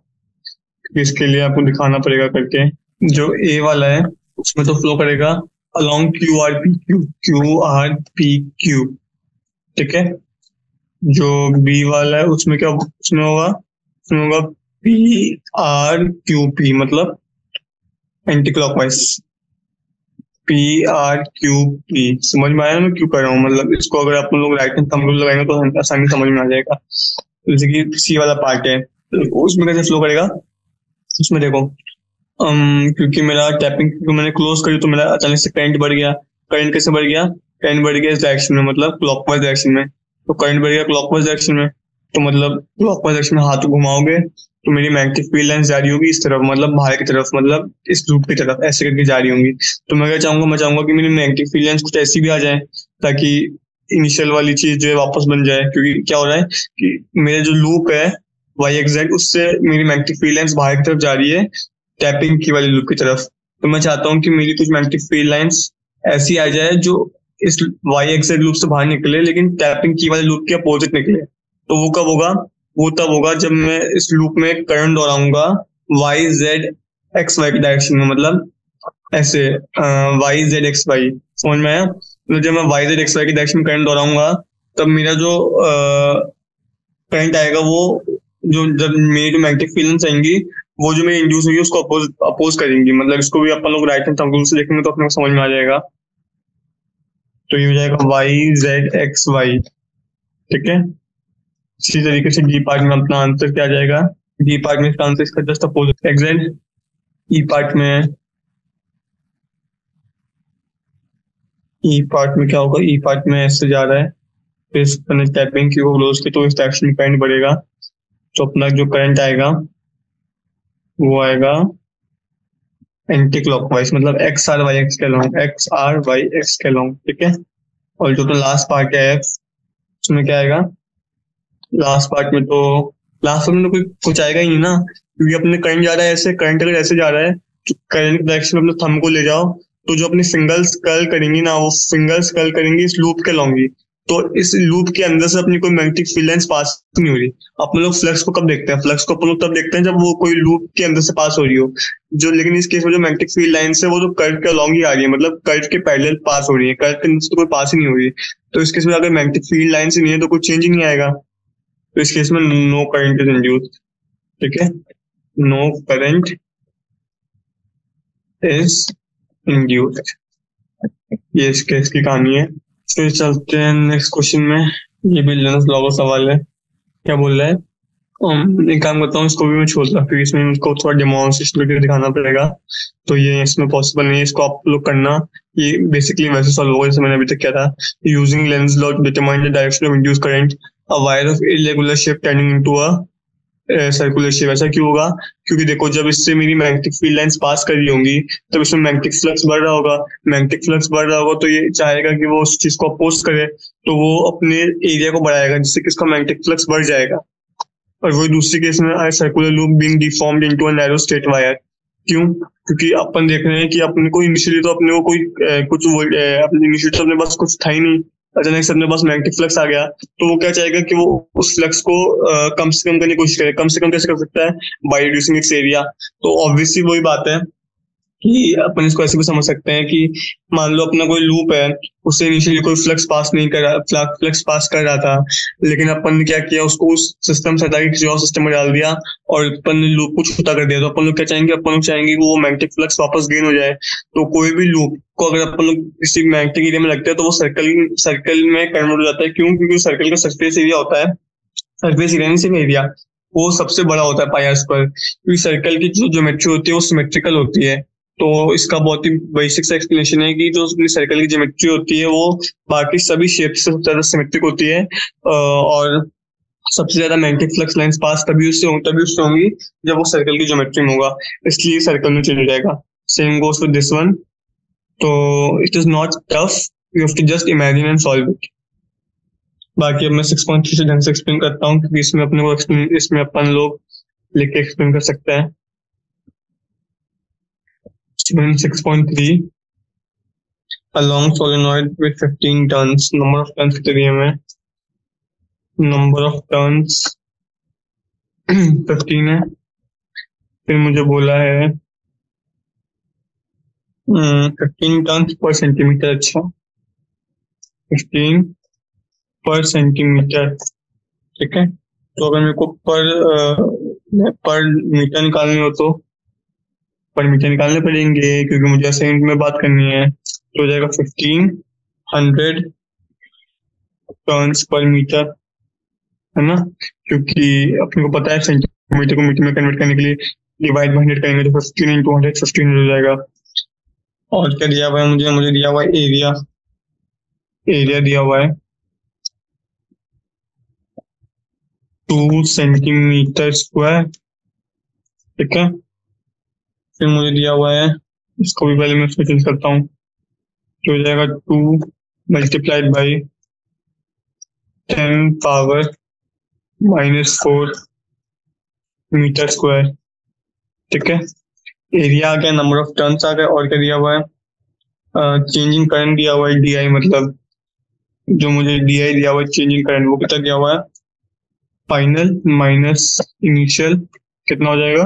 इसके लिए आपको दिखाना पड़ेगा करके। जो ए वाला है उसमें तो फ्लो करेगा along Q R P Q, Q R P Q. ठीक है, जो बी वाला है उसमें होगा PRQP, मतलब एंटी क्लॉकवाइज। PRQP समझ में आया मैं क्यों कर रहा हूँ? मतलब इसको अगर अपन लोग राइट हैंड थंब रूल लगाएंगे तो आसानी से समझ में आ जाएगा। जैसे कि सी वाला पार्ट है, तो उसमें कैसे फ्लो करेगा? उसमें देखो, क्योंकि मेरा टैपिंग क्योंकि मैंने क्लोज करी तो मेरा अचानक से करंट बढ़ गया। करंट कैसे बढ़ गया? करंट बढ़ गया इस डायरेक्शन में, मतलब क्लॉकवाइज डायरेक्शन में। तो करंट बढ़ गया क्लॉकवाइज डायरेक्शन में, तो मतलब क्लॉकवाइज डायरेक्शन में हाथ घुमाओगे तो मेरी मैग्नेटिक फील्ड लाइंस जा रही होगी इस तरफ, मतलब बाहर की तरफ, मतलब इस लूप की तरफ ऐसे करके जा रही होंगी। तो मैं चाहूंगा कि मेरी मैग्नेटिक फील्ड लाइंस कुछ ऐसी भी आ जाए ताकि इनिशियल वाली चीज जो है वापस बन जाए। क्योंकि क्या हो रहा है कि मेरा जो लूप है वाई एक्स उससे मेरी मैग्नेटिक फील्ड लाइंस बाहर की तरफ जा रही है, टैपिंग की वाली लूप की तरफ। तो मैं चाहता हूँ कि मेरी कुछ मैग्नेटिक फील्ड लाइंस ऐसी आ जाए जो इस वाई एक्सेड लूप से बाहर निकले लेकिन टैपिंग की वाली लूप के अपोजिट निकले। तो वो कब होगा? वो तब होगा जब मैं इस लूप में करंट दोहराऊंगा वाई जेड एक्स वाई की डायरेक्शन में, मतलब ऐसे वाई जेड एक्स वाई। समझ में आया? तो जब मैं वाई जेड एक्स वाई की डायरेक्शन में करंट दोहराऊंगा तब मेरा जो करंट आएगा वो जो जब मेरी जो मैग्नेटिक फील्ड्स आएंगी वो जो मेरी इंड्यूस होगी उसको अपोज करेंगी। मतलब इसको भी अपन लोग राइट हैंड थंब रूल से देखेंगे तो अपने को समझ में आ जाएगा। तो ये हो जाएगा वाई जेड एक्स वाई। ठीक है, इसी तरीके से डी पार्ट में अपना आंसर क्या आ जाएगा? डी पार्ट में इसका आंसर इसका जस्ट अपोजिट एक्स जेड। ई पार्ट में क्या होगा? ई पार्ट में ऐसे जा रहा है, फिर मैंने टैपिंग की वो क्लोज की तो इस डायरेक्शन में करंट बढ़ेगा। तो अपना जो करंट आएगा वो आएगा एंटी क्लॉकवाइज, मतलब एक्स आर वाई एक्स के long, X R Y X के लॉन्ग। ठीक है, और जो तो लास्ट पार्ट है एक्स, उसमें क्या आएगा? लास्ट पार्ट में तो लास्ट पार्ट में तो कोई कुछ आएगा ही नहीं ना, क्योंकि अपने करंट जा रहा है ऐसे। करंट अगर ऐसे जा रहा है तो करंट डायरेक्शन में अपने थंब को ले जाओ तो जो अपनी फिंगर्स कर्ल करेंगी ना वो फिंगर्स कर्ल करेंगी इस लूप के लॉन्ग ही। तो इस लूप के अंदर से अपनी कोई मैग्नेटिक फील्ड लाइंस पास नहीं हो रही। अपन लोग फ्लक्स को कब देखते हैं? फ्लक्स को अपन लोग तब देखते हैं जब वो कोई लूप के अंदर से पास हो रही हो। जो लेकिन इस केस में जो मैग्नेटिक फील्ड लाइंस है वो तो कर्व के अलॉन्ग ही आ रही है, मतलब कर्व के पैरेलल पास हो रही है, कर्व के अंदर से तो कोई पास ही नहीं हो रही। तो इस केस में अगर मैग्नेटिक फील्ड लाइंस ही नहीं है तो कुछ चेंज ही नहीं आएगा। तो इस केस में नो करंट इज इंड्यूस्ड। ठीक है, नो करंट इज इंड्यूस्ड। ये इस केस की कहानी है। फिर चलते हैं नेक्स्ट क्वेश्चन में। ये भी लेनस लॉ का सवाल है। क्या बोल रहा है? एक काम करता हूँ, इसको भी मैं छोड़ता क्योंकि इसमें मुझको थोड़ा डेमोन्स्ट्रेशन करके दिखाना पड़ेगा। तो ये इसमें पॉसिबल नहीं है, इसको आप लोग करना। ये बेसिकली वैसे सॉल्व होगा जैसे मैंने अभी तक किया था। Using Lenz law to determine the direction of induce current, a wire of irregular shape turning into a circular shape. ऐसा क्यों होगा? क्योंकि देखो जब इससे मेरी मैग्नेटिक फील्ड लाइंस पास कर रही होंगी तब इसमें मैग्नेटिक फ्लक्स बढ़ रहा होगा। मैग्नेटिक फ्लक्स बढ़ रहा होगा तो ये चाहेगा कि वो उस चीज को अपोज करे, तो वो अपने एरिया को बढ़ाएगा जिससे कि इसका मैग्नेटिक फ्लक्स बढ़ जाएगा। और वही दूसरी केस में circular loop being deformed into a narrow straight wire. क्यों? क्योंकि अपन देख रहे हैं कि अपने को इनिशियली तो अपने को कोई अपने इनिशियली तो अपने पास कुछ था ही नहीं, अचानक से अपने पास मैग्नेटिक फ्लक्स आ गया। तो वो क्या चाहेगा कि वो उस फ्लक्स को कम से कम करने की कोशिश करे। कम से कम कैसे कर सकता है? By reducing it's area. तो ऑब्वियसली वही बात है कि अपन इसको ऐसे भी समझ सकते हैं कि मान लो अपना कोई लूप है, उससे इनिशियली कोई फ्लक्स पास नहीं कर रहा, फ्लक्स पास कर रहा था, लेकिन अपन ने क्या किया, उसको उस सिस्टम से हटा के किसी और सिस्टम में डाल दिया और अपन ने लूप को छोटा कर दिया। तो अपन लोग क्या चाहेंगे? अपन लोग चाहेंगे कि वो मैग्नेटिक फ्लक्स वापस गेन हो जाए। तो कोई भी लूप को अगर अपन लोग किसी मैग्नेटिक एरिया में लगता है तो वो सर्कल में कन्वर्ट हो जाता है। क्यों? क्योंकि सर्कल का सरफेस एरिया होता है, सरफेस एरिया नहीं सिर्फ एरिया, वो सबसे बड़ा होता है पाई आर स्क्वायर। क्योंकि सर्कल की जो ज्योमेट्री होती है वो सिमेट्रिकल होती है। तो इसका बहुत ही बेसिक सा एक्सप्लेनेशन है कि जो सर्कल की ज्योमेट्री होती है वो बाकी सभी शेप से सबसे ज्यादा सिमेट्रिक होती है। और सबसे ज्यादा मैग्नेटिक फ्लक्स लाइंस पास तभी उससे होंगी जब वो सर्कल की ज्योमेट्री में होगा, इसलिए सर्कल में चेंज हो जाएगा। Same goes with this one. तो it is not tough, you have to just imagine and solve it. बाकी अब मैं 6.3 से ढंग से एक्सप्लेन करता हूँ क्योंकि इसमें अपन लोग लिख के एक्सप्लेन कर सकते हैं। 6.3, a long solenoid with 15 turns, number of turns कितने दिए हमें? नंबर ऑफ टर्न्स 15 है। फिर मुझे बोला है 15 टर्न्स पर सेंटीमीटर। अच्छा, 15 पर सेंटीमीटर। ठीक है। तो अगर मेरे को पर मीटर निकालने हो तो पर मीटर निकालने पड़ेंगे, क्योंकि मुझे सेंट में बात करनी है। तो हो जाएगा 1500 टर्न्स पर मीटर, है ना, क्योंकि अपने को पता है सेंटीमीटर को मीटर में कन्वर्ट करने के लिए डिवाइड बाई 100 करेंगे तो 15 इंटू 100 1500 हो जाएगा। और क्या दिया हुआ है मुझे? मुझे दिया हुआ है एरिया। एरिया दिया हुआ है 2 सेंटीमीटर स्क्वायर। ठीक है। फिर मुझे दिया हुआ है, इसको भी पहले मैं उसमें चेंज करता हूँ, तो हो जाएगा 2 multiplied by 10 power -4 metre square. ठीक है। एरिया आ गया, नंबर ऑफ टर्न्स आ गए, और क्या दिया हुआ है? चेंजिंग करंट दिया हुआ है DI, मतलब जो मुझे DI दिया हुआ है चेंजिंग करंट, वो कितना दिया हुआ है? फाइनल माइनस इनिशियल, कितना हो जाएगा?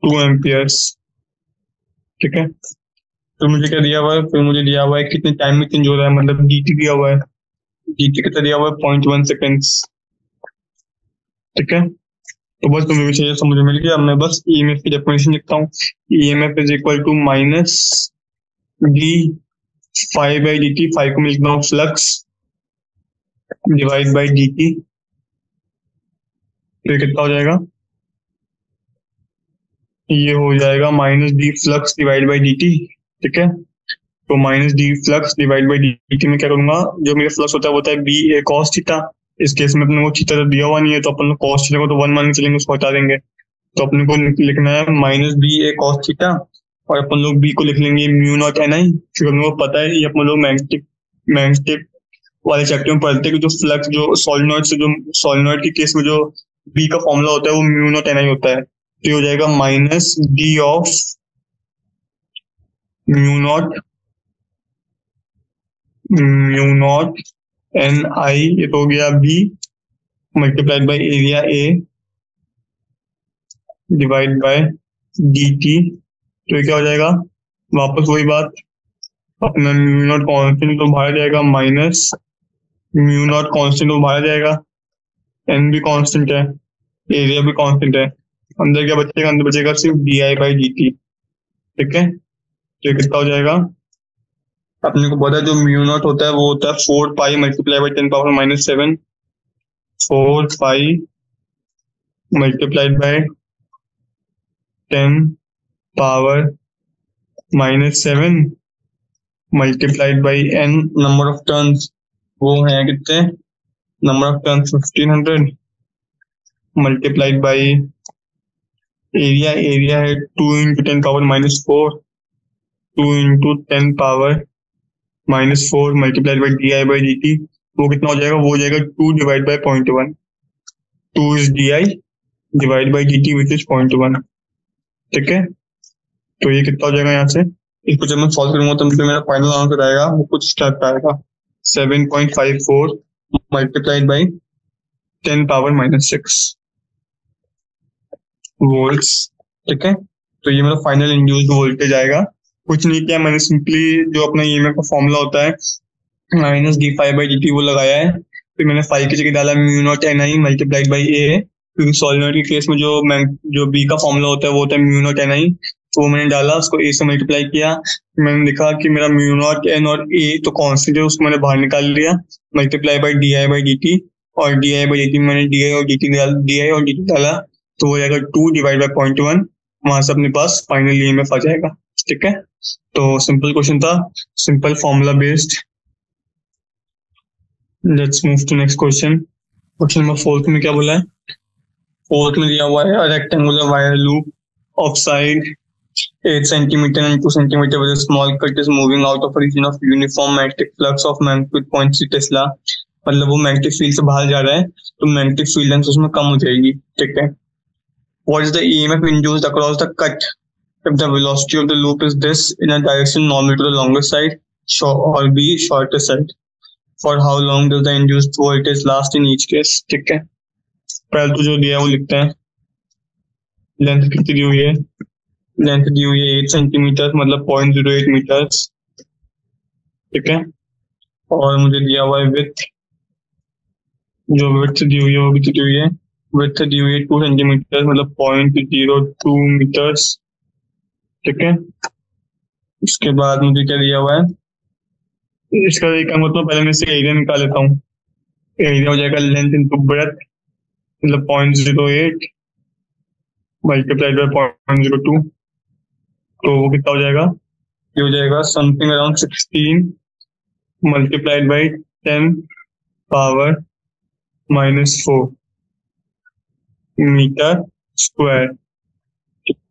2 एम्पियर्स। ठीक है। तो मुझे क्या दिया हुआ है? फिर मुझे दिया हुआ है कितने टाइम में चेंज हो रहा है, मतलब DT दिया हुआ है। DT कितना दिया हुआ है? 0.1 सेकेंड्स। ठीक है। तो बस तुम्हें भी चाहिए, समझ मिल गया। अब मैं बस EMF की डेफिनेशन लिखता हूँ। EMF is equal to minus D five by D t, phi को मैं लिखता हूँ फ्लक्स, डिवाइड बाई DT। तो ये कितना हो जाएगा? ये हो जाएगा minus D flux divide by DT। ठीक है। तो minus D flux divide by DT में क्या करूंगा? जो मेरा फ्लक्स होता है वो होता है BA cos थीटा। इस केस में अपने को थीटा तो दिया हुआ नहीं है, तो अपन लोग cos थीटा को तो 1 मान के चलेंगे, उसको हटा देंगे। तो अपने को लिखना है माइनस BA cos थीटा, और अपन लोग B को लिख लेंगे म्यू नॉट NI, क्योंकि अपने को पता है ये अपन लोग मैग्नेटिक वाले चैप्टर में पढ़ते हैं कि जो फ्लक्स जो सोलेनॉइड से, जो सोलेनॉइड के केस में जो B का फॉर्मूला होता है वो म्यू नॉट NI होता है। तो ये हो जाएगा minus D of mu naught NI, ये तो हो गया B multiplied by area A divide by DT। तो ये क्या हो जाएगा? वापस वही बात, अपना म्यू नॉट कॉन्स्टेंट तो बाहर जाएगा, माइनस म्यू नॉट कॉन्स्टेंट तो बाहर जाएगा, N भी कॉन्स्टेंट है, एरिया भी कॉन्स्टेंट है, अंदर क्या बचेगा? अंदर बचेगा सिर्फ DI बाई DT। ठीक है। तो ये कितना हो जाएगा? अपने को पता है जो म्यू नॉट होता है वो होता है 4 पाई multiply by 10 power -7, 4 pi multiplied by 10 power -7 multiplied by n number of turns, वो है कितने? Number of turns 1500 multiplied by area. Area है 2 into 10 power -4, 2 into 10 power -4 multiplied by DI by DT। वो कितना हो जाएगा? वो हो जाएगा 2 divide by 0.1। 2 is DI divide by DT which is 0.1। ठीक है। तो ये कितना हो जाएगा यहाँ से? इसको जब मैं सॉल्व करूंगा तो मुझे मेरा फाइनल आंसर आएगा, वो कुछ टाइप का आएगा 7.54 मल्टीप्लाइड बाई 10 पावर -6 वोल्ट्स। ठीक है। तो ये मेरा फाइनल इंड्यूस्ड वोल्टेज आएगा। कुछ नहीं किया मैंने, सिंपली जो अपना EMF का फॉर्मूला होता है माइनस d5/dt वो लगाया है। फिर मैंने फाइव की जगह डाला mu naught NI multiplied by A, क्योंकि सॉलिनॉइड के केस में जो B का फॉर्मूला होता है वो होता है म्यू नॉट NI, तो वो मैंने डाला, उसको A से मल्टीप्लाई किया। मैंने देखा कि मेरा म्यू नॉट N और A तो कॉन्स्टेंट है, उसको मैंने बाहर निकाल लिया, मल्टीप्लाई बाई DI/dt, और DI/dt मैंने DI और DT डाला, तो वो जाएगा 2 डिवाइड बाई 0.1। वहां से अपने पास फाइनल EMF आ जाएगा। ठीक है। तो सिंपल क्वेश्चन था, simple formula based. Let's move to next question. Question number 4 में क्या बोला है? 4 में दिया हुआ है rectangular wire loop of side 8 centimeter and 2 centimeter with a small cut is moving out of a region of uniform magnetic flux of magnitude 0.3 Tesla। मतलब वो मैग्नेटिक फील्ड से बाहर जा रहा है, तो मैग्नेटिक फील्ड लेंथ उसमें कम हो जाएगी। ठीक है। What is the EMF induced across the cut if the velocity of the loop is this in a direction normal to the longer side or B shorter side? For how long does the induced voltage last in each case? ठीक है। पहले तो जो दिया है वो लिखते हैं। लेंथ कितनी दी हुई है? लेंथ दी हुई है 8 सेंटीमीटर, मतलब 0.08 मीटर्स। ठीक है। और मुझे दिया हुआ है विथ जो विड्थ दी हुई है वो भी दी हुई है, विड्थ दी हुई है 2 सेंटीमीटर, मतलब 0.02 मीटर्स। ठीक है, उसके बाद मुझे क्या दिया हुआ है, इसका एक काम करता हूँ, पहले मैं इसका एरिया निकाल लेता हूँ। एरिया हो जाएगा लेंथ इंटू ब्रेथ, मतलब 0.08 मल्टीप्लाइड बाय 0.02, तो वो कितना हो जाएगा, ये हो जाएगा something around 16 multiplied by 10 power -4 metre square.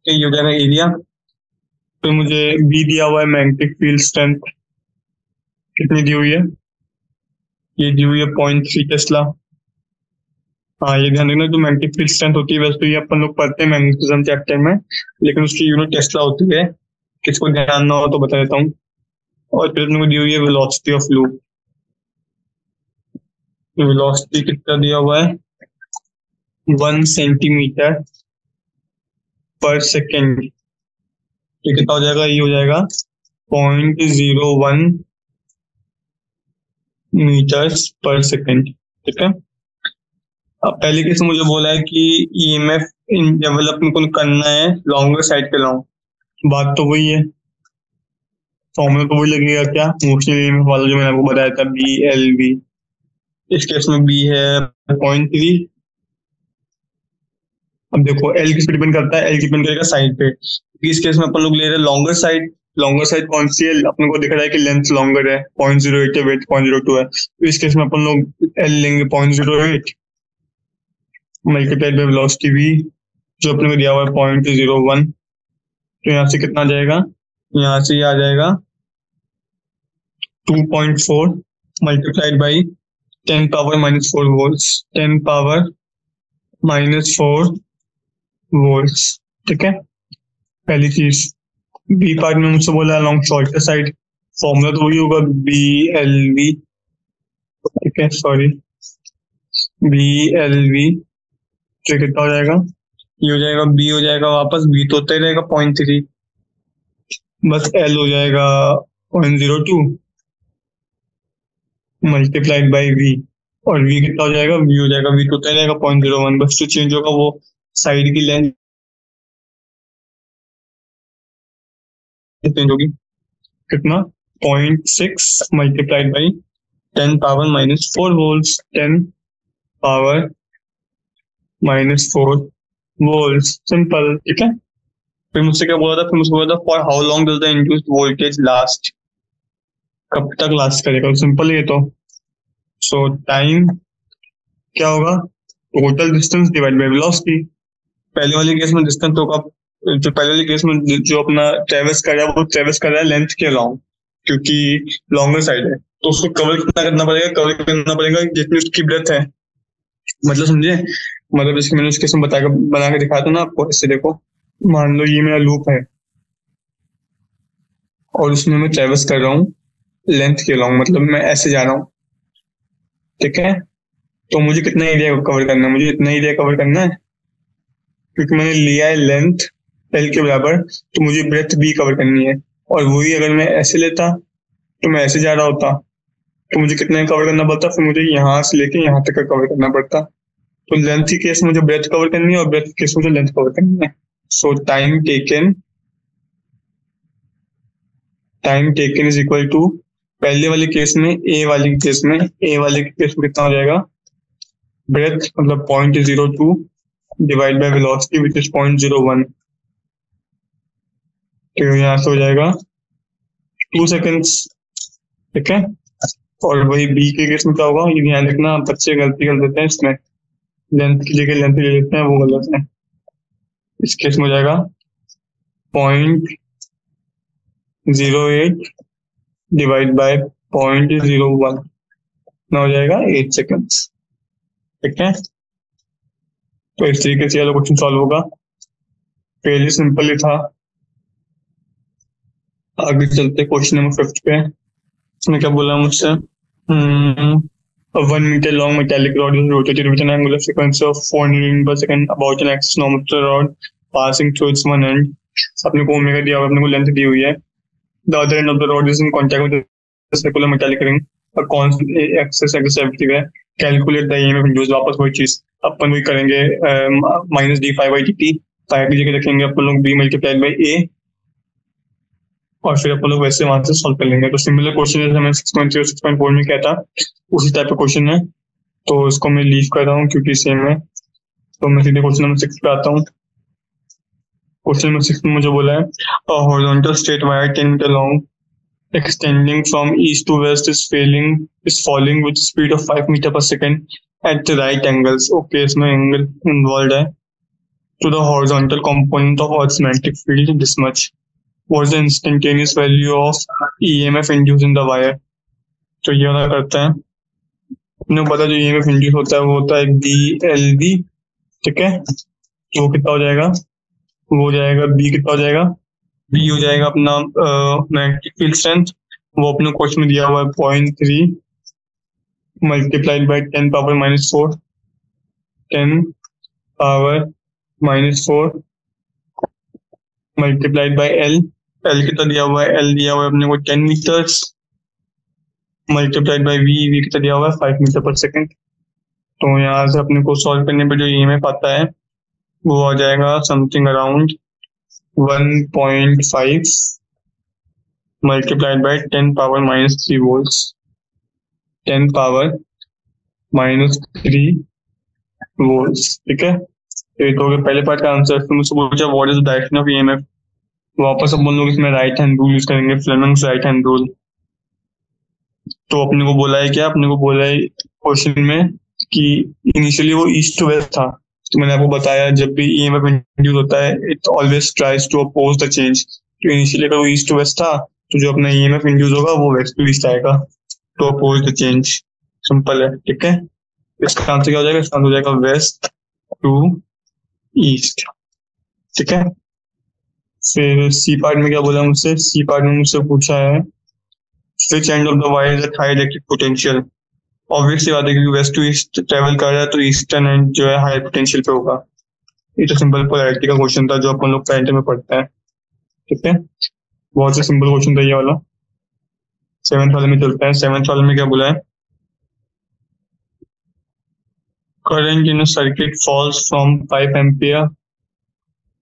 ये हो जाएगा एरिया। फिर मुझे बी दिया हुआ है मैग्नेटिक फील्ड स्ट्रेंथ, कितनी दी हुई है, ये दी हुई है 0.3 टेस्ला। हाँ, ये ध्यान रखना, जो मैग्नेटिक फील्ड स्ट्रेंथ होती है वैसे तो ये अपन लोग पढ़ते हैं मैग्नेटिज्म चैप्टर में, लेकिन उसकी यूनिट टेस्ला होती है, किसको ध्यान ना हो तो बता देता हूँ। और फिर अपने को दी हुई है वेलोसिटी ऑफ लूप, वेलोसिटी कितना दिया हुआ है, 1 सेंटीमीटर पर सेकेंड। ये कितना हो जाएगा, ये हो जाएगा 0.01 मीटर्स पर सेकेंड। ठीक है, अब पहले केस में मुझे बोला है कि ईएमएफ डेवलपमेंट को करना है लॉन्गर साइड के लॉन्ग, बात तो वही है, फॉर्मूला तो वही लगेगा क्या, मोशनल ईएमएफ वाला जो मैंने आपको बताया था, बी एल बी। इस केस में बी है 0.3। अब देखो एल किस पे डिपेंड करता है, एल डिपेंड करेगा साइड पे। इस केस में अपन लोग ले रहे हैं लॉन्गर साइड, लॉन्गर साइड कौन सी है, अपने को दिख रहा है कि लेंथ लॉन्गर है, 0.08 है, वेट 0.02 है, तो इस केस में अपन लोग एल लेंगे 0.08 मल्टीप्लाइड बाय वेलोसिटी वी, जो अपने को दिया हुआ है 0.01। तो यहाँ से कितना आ जाएगा, यहाँ से ये आ जाएगा 2.4 multiplied by 10 power -4 volts, 10 power -4 volts. ठीक है, पहली चीज। बी पार्ट में मुझसे बोला लॉन्ग शॉर्टर साइड, फॉर्मूला तो वही होगा बी एल वी। ठीक है, सॉरी, बी एल वी, तो कितना हो जाएगा, ये हो जाएगा बी, हो जाएगा वापस बी तो होता ही रहेगा 0.3, बस एल हो जाएगा 0.02 मल्टीप्लाइड बाई वी, और वी कितना हो जाएगा, वी हो जाएगा, वी तो होता ही रहेगा 0.01, बस जो चेंज होगा वो साइड की लेंथ चेंज होगी। कितना, 0.6 multiplied by 10 power -4 volts, 10 power -4 volts, simple. ठीक है, फिर मुझसे क्या बोला था, फिर मुझसे बोला था for how long does the induced voltage last, कब तक लास्ट करेगा, सिंपल है तो। सो टाइम क्या होगा, total distance divide by velocity. पहले वाले केस में डिस्टेंस होगा, जो पहले वाले केस में जो अपना ट्रेवल्स कर रहा है वो ट्रेवल्स कर रहा है लेंथ के अलाउंग, क्योंकि लॉन्गर साइड है, तो उसको कवर कितना करना पड़ेगा, कवर करना पड़ेगा जितनी उसकी ब्रेथ है, मतलब समझे, मतलब इसके मैंने उस केस में बना के दिखाया था ना आपको। इससे देखो, मान लो ये मेरा लूप है और उसमें मैं ट्रेवल्स कर रहा हूँ लेंथ के लॉन्ग, मतलब मैं ऐसे जा रहा हूँ। ठीक है, तो मुझे कितना एरिया कवर करना है, मुझे इतना एरिया कवर करना है, क्योंकि मैंने लिया है लेंथ एल के बराबर, तो मुझे ब्रेथ बी कवर करनी है, और वही अगर मैं ऐसे लेता तो मैं ऐसे जा रहा होता, तो मुझे कितना कवर करना पड़ता, फिर मुझे यहाँ से लेके यहाँ तक का कवर करना पड़ता। तो लेंथ की केस में मुझे ब्रेथ कवर करनी है और ब्रेथ की केस में मुझे लेंथ कवर करनी है। So time taken is equal to, पहले वाले केस में ए वाले केस में कितना हो जाएगा, ब्रेथ मतलब 0.02 divide by velocity which is 0.01, तो यहाँ से हो जाएगा 2 सेकेंड्स। ठीक है, और वही बी के केस में क्या होगा, ये ध्यान रखना, बच्चे गलती कर देते हैं इसमें, लेंथ की जगह लेंथ ले लेते हैं, वो गलत है। इस केस में हो जाएगा 0.08 डिवाइड बाय 0.01, ना हो जाएगा 8 सेकेंड्स। ठीक है, तो इस तरीके से ये क्वेश्चन सॉल्व होगा, पहले सिंपल ही था। आगे चलते क्वेश्चन नंबर 5 पे। इसमें क्या बोला मुझसे, a 1 meter long metallic rod is rotated with an angular frequency of 400 meters per second about an axis normal to the rod passing through its one end. अपने को ओमेगा दिया हुआ है, अपने को लेंथ दी हुई है, the other end of the rod is in contact with the circular metallic ring. Excess aggressivity है, कैलकुलेट द ईएमएफ इंड्यूस, वापस वही चीज अपन वही करेंगे, minus D five by D t, five की जगह रखेंगे अपन लोग बी मल्टीप्लाइड बाई ए, और फिर अपन लोग वैसे वहां से सॉल्व कर लेंगे। तो सिमिलर क्वेश्चन जैसे हमें 6.0 6.4 में क्या था, उसी टाइप का क्वेश्चन है, तो इसको मैं लीव कर रहा हूँ क्योंकि सेम है। तो मैं सीधे क्वेश्चन नंबर 6 पे आता हूँ। क्वेश्चन नंबर 6 में मुझे बोला है horizontal straight wire 10 metre long extending from east to west is falling with speed of 5 meter per second at the right angles. Okay, इसमें एंगल इन्वॉल्व है। To the horizontal component of Earth's magnetic field this much. What is the instantaneous value of EMF induced in the wire? तो ये वाला करते हैं। आपने पता जो EMF इंड्यूस होता है वो होता है BLV, ठीक है। वो कितना हो जाएगा, वो हो जाएगा B, कितना हो जाएगा, B हो जाएगा अपना मैग्नेटिक फील्ड स्ट्रेंथ, वो अपने क्वेश्चन में दिया हुआ है 0.3 multiplied by 10 power minus 4, 10 power minus 4 multiplied by L कितना दिया हुआ है, L दिया हुआ है अपने को 10 मीटर्स मल्टीप्लाइड बाई V कितना दिया हुआ है 5 मीटर पर सेकेंड। तो यहाँ से अपने को सॉल्व करने पे जो EMF आता है वो आ जाएगा something around 1.5 multiplied by 10 power minus 3 volts, 10 power minus 3 volts, ठीक है। ये तो पहले पार्ट का आंसर। फिर मुझसे पूछा what is the direction of EMF, वापस अपन लोग इसमें राइट हैंड रूल यूज करेंगे, फ्लेमिंग्स राइट हैंड रूल। तो अपने को बोला है क्या, अपने को बोला है क्वेश्चन में कि इनिशियली वो ईस्ट टू वेस्ट था, तो मैंने आपको बताया जब भी ईएमएफ इंड्यूस होता है it always tries to oppose the change. तो इनिशियली अगर वो ईस्ट टू वेस्ट था तो जो अपना ईएमएफ इंड्यूस होगा वो वेस्ट टू ईस्ट आएगा, to oppose the change. Simple है, ठीक है। इसका आंसर क्या हो जाएगा, इसका आंसर हो जाएगा वेस्ट टू ईस्ट, ठीक है। फिर सी पार्ट में क्या बोला मुझसे, सी पार्ट में मुझसे पूछा है which end of the wire is at high electric potential। Obviously बात है क्योंकि वेस्ट टू ईस्ट ट्रेवल कर रहा है तो ईस्टर्न एंड जो है हाई पोटेंशियल पे होगा। ये तो सिंपल पोलैरिटी का क्वेश्चन था जो अपन लोग करंट में पढ़ते हैं, ठीक है। बहुत से सिंपल क्वेश्चन था ये वाला। 7th वाले में चलते हैं। 7th वाले में क्या बोला है, current in circuit falls from 5 ampere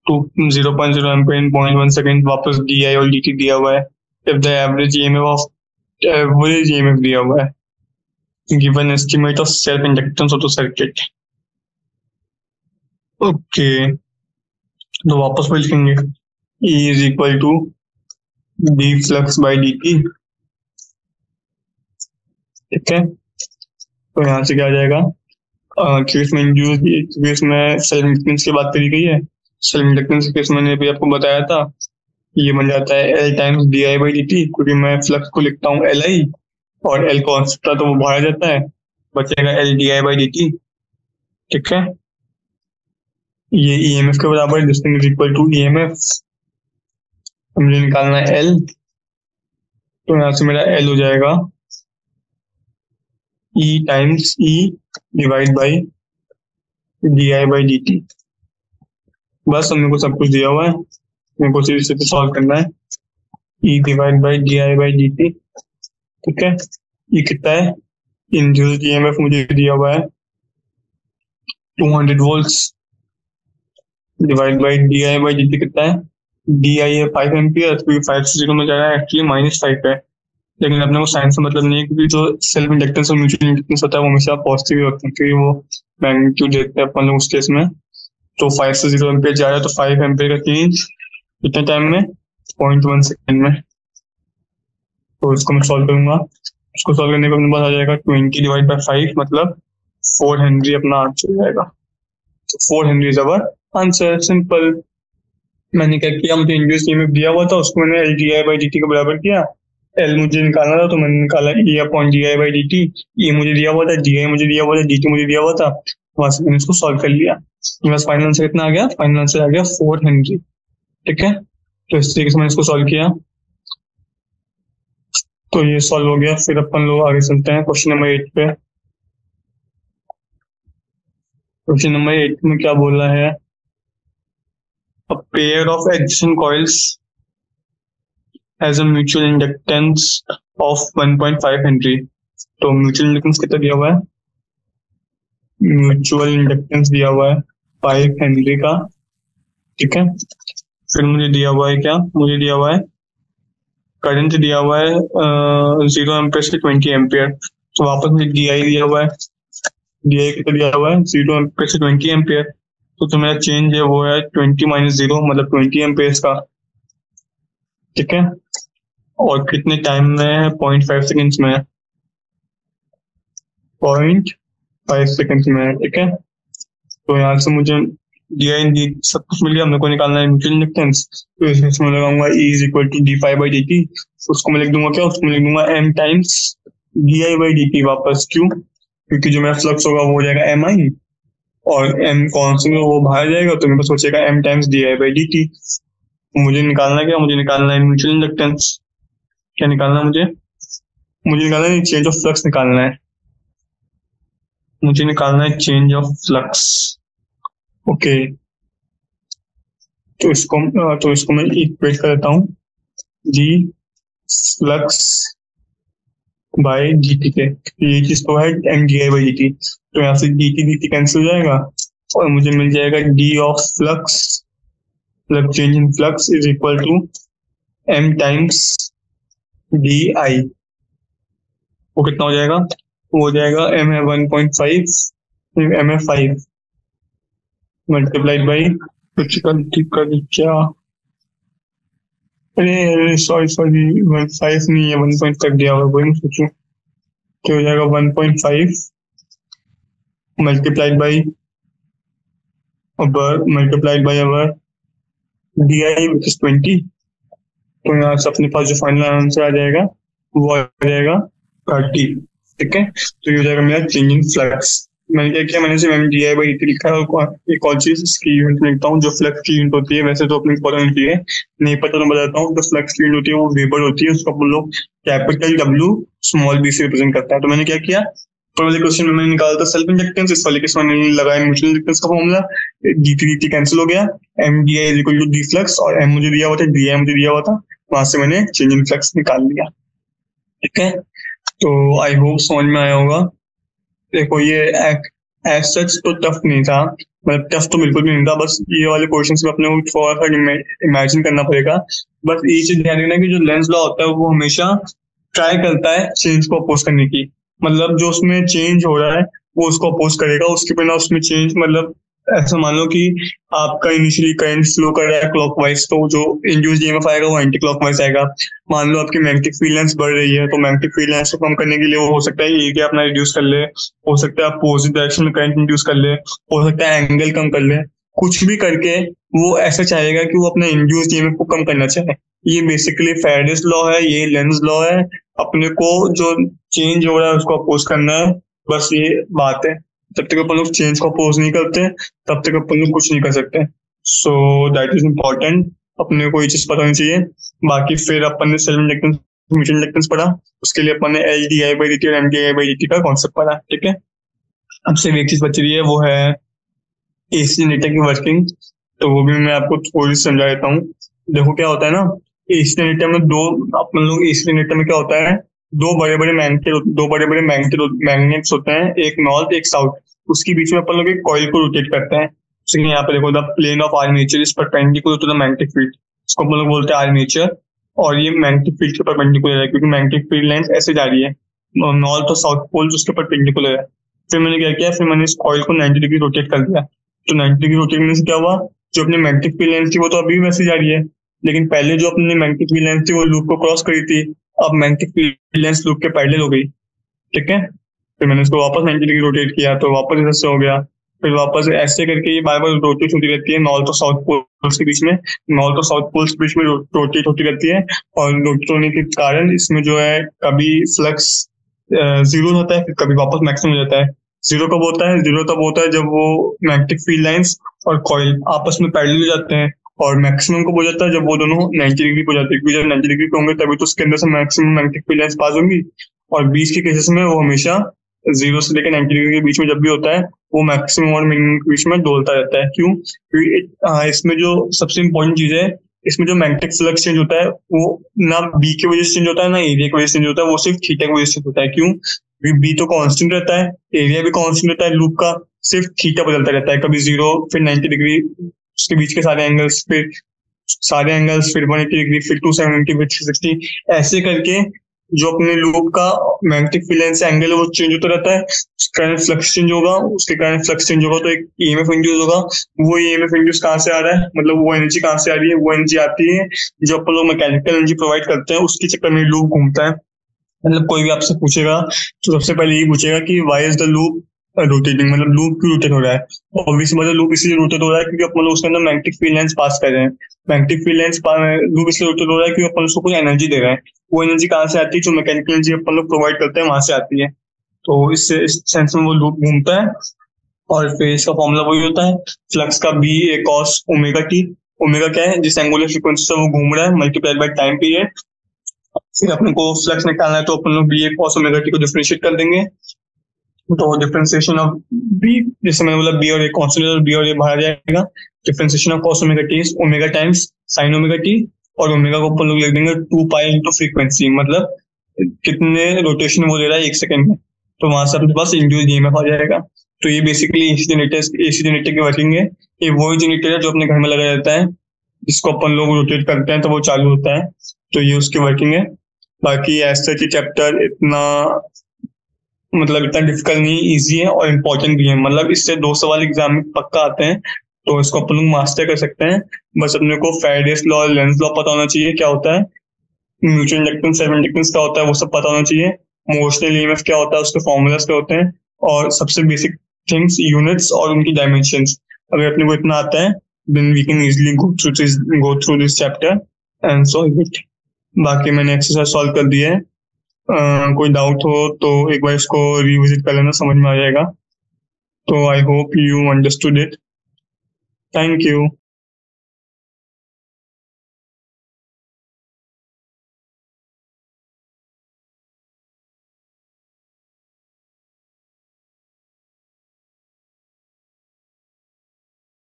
to 0.0 ampere in 0.1 second, वापस DI और DT दिया हुआ है। इफ द एवरेज EMF दिया हुआ है, given estimate of self inductance of the circuit. Okay, तो वापस वही लिखेंगे E is equal to D flux by DT, ठीक है। तो यहाँ से क्या आ जाएगा, केस में इंड्यूस, केस में सेल्फ इंडक्टेंस की बात करी गई है। सेल्फ इंडक्टेंस के केस मैंने भी आपको बताया था, ये बन जाता है L times DI by DT, क्योंकि मैं फ्लक्स को लिखता हूँ LI और L कॉन्स्टेंट था तो वो बाहर जाता है, बचेगा L DI बाई DT, ठीक है। ये EMF के बराबर, distance is equal to EMF। मुझे निकालना है L, तो यहाँ से मेरा L हो जाएगा E times E divide by DI by DT। बस हमने को सब कुछ दिया हुआ है, मेरे को सिर्फ इसे सॉल्व करना है। E divide by DI by DT, ठीक है। ये कितना है, इंड्यूस्ड EMF मुझे दिया हुआ है 200 volts, divide by DI by DT कितना है, DI है 5 एम्पियर, क्योंकि 5 से 0 में जा रहा है, एक्चुअली -5 है, लेकिन अपने को साइंस का मतलब नहीं है, क्योंकि जो सेल्फ इंडक्टेंस और म्यूचुअल इंडक्टेंस होता है वो हमेशा पॉजिटिव होता है, क्योंकि वो मैग्नीट्यूड देखते हैं अपन लोग उस केस में। तो 5 से 0 एम्पियर जा रहा है तो 5 एम्पियर का चेंज कितने टाइम में, 0.1 सेकेंड में। तो इसको मैं सॉल्व करूंगा, इसको सॉल्व करने पर अपने पास आ जाएगा 20 डिवाइड बाई 5, मतलब 4 हेनरी अपना आंसर हो जाएगा। तो 4 Henry is our answer, simple. मैंने क्या किया, मुझे इंड्यूस EMF दिया हुआ था, उसको मैंने L DI बाई DT के बराबर किया। L मुझे निकालना था तो मैंने निकाला E upon DI by DT। E मुझे दिया हुआ था, DI मुझे दिया हुआ था, DT मुझे दिया हुआ था, वहां से मैंने इसको सॉल्व कर लिया। बस फाइनल आंसर कितना आ गया, फाइनल आंसर आ गया 4 हेनरी, ठीक है। तो इस तरीके से मैंने इसको सॉल्व किया, तो ये सॉल्व हो गया। फिर अपन लोग आगे चलते हैं क्वेश्चन नंबर 8 पे। क्वेश्चन नंबर 8 में क्या बोला है, a pair of adjacent coils has a mutual inductance of 1.5 Henry तो म्यूचुअल इंडक्टेंस कितना दिया हुआ है? म्यूचुअल इंडक्टेंस दिया हुआ है 5 हेनरी का, ठीक है। फिर मुझे दिया हुआ है क्या, मुझे दिया हुआ है करंट दिया हुआ है 0 एम्पियर से 20 एम्पियर। तो वापस मुझे डी आई दिया हुआ है, डी आई कितना दिया हुआ है 0 एम्पियर से 20 एम्पियर। तो मेरा चेंज है वो है 20 - 0 मतलब 20 एम्पियर का, ठीक है। और कितने टाइम में है? 0.5 सेकेंड्स में है, 0.5 सेकेंड्स में है, ठीक है। तो यहाँ से मुझे डी आई डी सब कुछ मिल गया, मेरे को निकालना है म्यूचुअल इंडक्टेंस। तो इसमें लगाऊंगा E is equal to d∅/dt। उसको मैं लिख दूंगा क्या, उसको मैं लिख दूंगा m टाइम्स di/dt वापस। क्यों? क्योंकि जो मेरा फ्लक्स होगा वो हो जाएगा mi, और m कॉन्स्टेंट वो बाहर जाएगा, तो मेरे पास सोचेगा m टाइम्स di/dt। मुझे निकालना क्या, मुझे निकालना है म्यूचुअल इंडक्टेंस। क्या निकालना है मुझे? मुझे निकालना है चेंज ऑफ फ्लक्स निकालना है, मुझे निकालना है चेंज ऑफ फ्लक्स। ओके, तो इसको मैं इक्वेट कर देता हूँ जी फ्लक्स बाय dt के। ये चीज तो है m di/dt, तो यहाँ से dt कैंसिल हो जाएगा और मुझे मिल जाएगा d ऑफ फ्लक्स, मतलब change in flux is equal to m times di। वो कितना हो जाएगा? वो हो जाएगा m है 1.5, m है 5 मल्टीप्लाइड बाई कुछ गलती कर क्या, अरे सॉरी 5 नहीं है 1.5 दिया हुआ, वही मैं सोचूं। तो हो जाएगा 1.5 multiplied by our D I which is 20। तो यहाँ से अपने पास जो फाइनल आंसर आ जाएगा वो आ जाएगा 30, ठीक है। तो ये हो जाएगा मेरा चेंज इन फ्लक्स। मैंने क्या किया, मैंने सिर्फ MDI/dt लिखा है, और एक और चीज इसकी यूनिट लिखता हूँ जो फ्लक्स की यूनिट होती है। वैसे तो अपने पता नहीं है, नहीं पता तो बताता हूँ। जो फ्लक्स की यूनिट होती है वो वेबर होती है, उसको अपन लोग कैपिटल W स्मॉल b से रिप्रेजेंट करता है। तो मैंने क्या किया, तो वाले क्वेश्चन में मैंने निकाला था सेल्फ इंडक्टेंस, इस वाले केस में मैंने लगाया म्यूचुअल इंडक्टेंस का फॉर्मूला, dt कैंसिल हो गया, MDI is equal to d flux, और m मुझे दिया हुआ था, di मुझे दिया हुआ था, वहां से मैंने चेंज इन फ्लक्स निकाल लिया, ठीक है। तो आई होप समझ में आया होगा। देखो ये एज सच तो टफ नहीं था, मतलब टफ तो बिल्कुल भी नहीं था, बस ये वाले क्वेश्चंस में अपने को थोड़ा सा इमेजिन करना पड़ेगा। बस ये चीज ध्यान रखना कि जो लेंस लॉ होता है वो हमेशा ट्राई करता है चेंज को अपोज करने की, मतलब जो उसमें चेंज हो रहा है वो उसको अपोज करेगा, उसके बिना उसमें चेंज, मतलब ऐसा मान लो कि आपका इनिशियली करंट फ्लो कर रहा है क्लॉकवाइज, तो जो इंड्यूस्ड ईएमएफ आएगा वो एंटी क्लॉकवाइज आएगा। मान लो आपकी मैग्नेटिक फील्ड लेंथ बढ़ रही है, तो मैग्नेटिक फील्ड लेंथ को कम करने के लिए वो हो सकता है एरिया अपना रिड्यूस कर ले, हो सकता है अपोजिट डायरेक्शन में करंट इंड्यूस कर ले, हो सकता है एंगल कम कर ले, कुछ भी करके वो ऐसा चाहेगा कि वो अपना इंड्यूस्ड ईएमएफ को कम करना चाहे। ये बेसिकली फैराडेस लॉ है, ये लेंस लॉ है। अपने को जो चेंज हो रहा है उसको अपोज करना है, बस ये बात है। जब तक अपन लोग चेंज को अपोज नहीं करते तब तक अपन लोग कुछ नहीं कर सकते। सो दैट इज इम्पोर्टेंट, अपने को ये चीज पता होनी चाहिए। बाकी फिर अपन ने सेल्फ इंडक्टेंस म्यूचुअल इंडक्टेंस पढ़ा, उसके लिए अपन ने LDI/dt और MDI/dt का कॉन्सेप्ट पढ़ा, ठीक है। अब सिर्फ एक चीज बच रही है, वो है एसी जनरेटर की वर्किंग, तो वो भी मैं आपको थोड़ी समझा देता हूँ। देखो क्या होता है ना, एसी जनरेटर में अपन लोग एसी जनरेटर में क्या होता है, दो बड़े बड़े मैग्नेट्स होते हैं, एक नॉर्थ एक साउथ, उसके बीच में अपन लोग एक कॉइल को रोटेट करते हैं। जैसे यहाँ पे देखो, the plane of armature is perpendicular to the magnetic field, इसको अपन लोग बोलते हैं आर्मेचर, और ये मैग्नेटिक फील्ड के परपेंडिकुलर है क्योंकि मैग्नेटिक फील्ड लाइन ऐसे जा रही है, नॉर्थ और साउथ पोल उसके परपेंडिकुलर है। फिर मैंने क्या किया, फिर मैंने इस कॉइल को 90 डिग्री रोटेट कर दिया। तो 90 डिग्री रोटेट करने से क्या हुआ, जो अपनी मैग्नेटिक फील्ड लाइन थी वो तो अभी भी वैसे जा रही है, लेकिन पहले जो अपनी मैग्नेटिक फील्ड लाइन थी वो लूप को क्रॉस करी थी, अब मैग्नेटिक फील्ड लाइन लूप के पैरेलल हो गई, ठीक है। फिर मैंने इसको वापस 90 डिग्री रोटेट किया तो वापस ऐसे हो गया। फिर वापस ऐसे करके ये बार बार रोटेट होती रहती है नॉर्थ और साउथ पोल्स के बीच में, नॉर्थ और साउथ पोल्स के बीच में रोटेट होती रहती है, और रोटेट होने के कारण इसमें जो है कभी फ्लक्स जीरो होता है, फिर कभी वापस मैक्सिमम हो जाता है। जीरो कब होता है, जीरो तब होता है जब वो मैग्नेटिक फील्ड लाइंस और कॉइल आपस में पैरेलल हो जाते हैं, और मैक्सिमम कब हो जाता है जब वो दोनों 90 डिग्री पे हो जाते हैं, क्योंकि जब 90 डिग्री पे होंगे तभी तो उसके अंदर से maximum magnetic field lines pass होंगी, और बीच के केसेस में वो हमेशा 0 से लेकर 90 डिग्री के बीच में जब भी होता है वो मैक्सिमम और मिनिमम के बीच में डोलता रहता है। क्यों? क्योंकि इसमें जो सबसे इम्पोर्टेंट चीज है, इसमें जो मैग्नेटिक फ्लक्स चेंज होता है वो ना बी की वजह से चेंज होता है ना एरिया की वजह से चेंज होता है, वो सिर्फ थीटा की वजह से होता है। क्यों? बी तो कांस्टेंट रहता है, एरिया भी कांस्टेंट रहता है लूप का, सिर्फ थीटा बदलता रहता है, कभी 0 फिर 90 डिग्री, उसके बीच के सारे एंगल्स फिर 180 डिग्री, फिर 270, फिर 360, ऐसे करके जो अपने लूप का मैग्नेटिक फील्ड एंगल है वो चेंज होता रहता है, उसके कारण फ्लक्स चेंज होगा, उसके कारण फ्लक्स चेंज होगा तो एक ईएमएफ इंड्यूस होगा। वो ईएमएफ इंड्यूस कहाँ से आ रहा है, मतलब वो एनर्जी कहाँ से आ रही है, वो एनर्जी आती है जो अपन लोग मैकेनिकल एनर्जी प्रोवाइड करते हैं, उसके चक्कर में लूप घूमता है। मतलब कोई भी आपसे पूछेगा तो सबसे पहले ये पूछेगा कि why is the loop rotating, मतलब लूप क्यों रोटेट हो रहा है। ऑब्वियसली मतलब लूप इसलिए रोटेट हो रहा है क्योंकि अपन लोग उसके अंदर मैग्नेटिक फील्ड लाइंस पास कर रहे हैं। मैग्नेटिक फील्ड लाइंस लूप इसलिए रोटेट हो रहा है क्योंकि अपन उसको कोई एनर्जी दे रहे हैं, वो एनर्जी कहाँ से आती है, जो मैकेनिकल एनर्जी अपन लोग प्रोवाइड करते हैं वहां से आती है। तो इस सेंस में वो लूप घूमता है। और फिर इसका फॉर्मूला वही होता है, फ्लक्स का B A cos omega T. Omega क्या है, जिस एंगुलर फ्रीक्वेंसी से वो घूम रहा है मल्टीप्लाइड बाय टाइम पीरियड। फिर अपने को फ्लक्स निकालना है तो अपन लोग B A cos omega T को डिफरेंशिएट कर देंगे, तो डिफरेंशिएशन ऑफ बी, जैसे मैंने बोला बी और ए कांस्टेंट और बी और ए बाहर जाएगा, differentiation of cos omega T omega times sign omega T, और ओमेगा को अपन लोग लिख देंगे 2 पाई इंटू फ्रीक्वेंसी, मतलब कितने रोटेशन वो ले रहा है 1 सेकंड में, तो वहां से अपने पास इंड्यूस ईएमएफ आ जाएगा। तो ये बेसिकली एसी जनरेटर की वर्किंग है। ये वही जनरेटर है जो अपने घर में लगा रहता है, जिसको अपन लोग रोटेट करते हैं तो वो चालू होता है, तो ये उसकी वर्किंग है। बाकी एज सच चैप्टर इतना मतलब इतना डिफिकल्ट नहीं, इजी है और इम्पोर्टेंट भी है, मतलब इससे 2 सवाल एग्जाम में पक्का आते हैं, तो इसको अपन लोग मास्टर कर सकते हैं। बस अपने को फैराडेस लॉ और लेंज लॉ पता होना चाहिए क्या होता है, म्यूचुअल इंडक्टेंस सेल्फ इंडक्टेंस क्या होता है वो सब पता होना चाहिए, मोशनल ईएमएफ क्या होता है उसके फॉर्मूलाज क्या होते हैं, और सबसे बेसिक थिंग्स यूनिट्स और उनकी डायमेंशंस। अगर अपने को इतना आता है then we can easily go through this chapter and solve it. बाकी मैंने एक्सरसाइज सॉल्व कर दिया है, कोई डाउट हो तो एक बार इसको रिविजिट कर लेना, समझ में आ जाएगा। तो I hope you understood it. Thank you.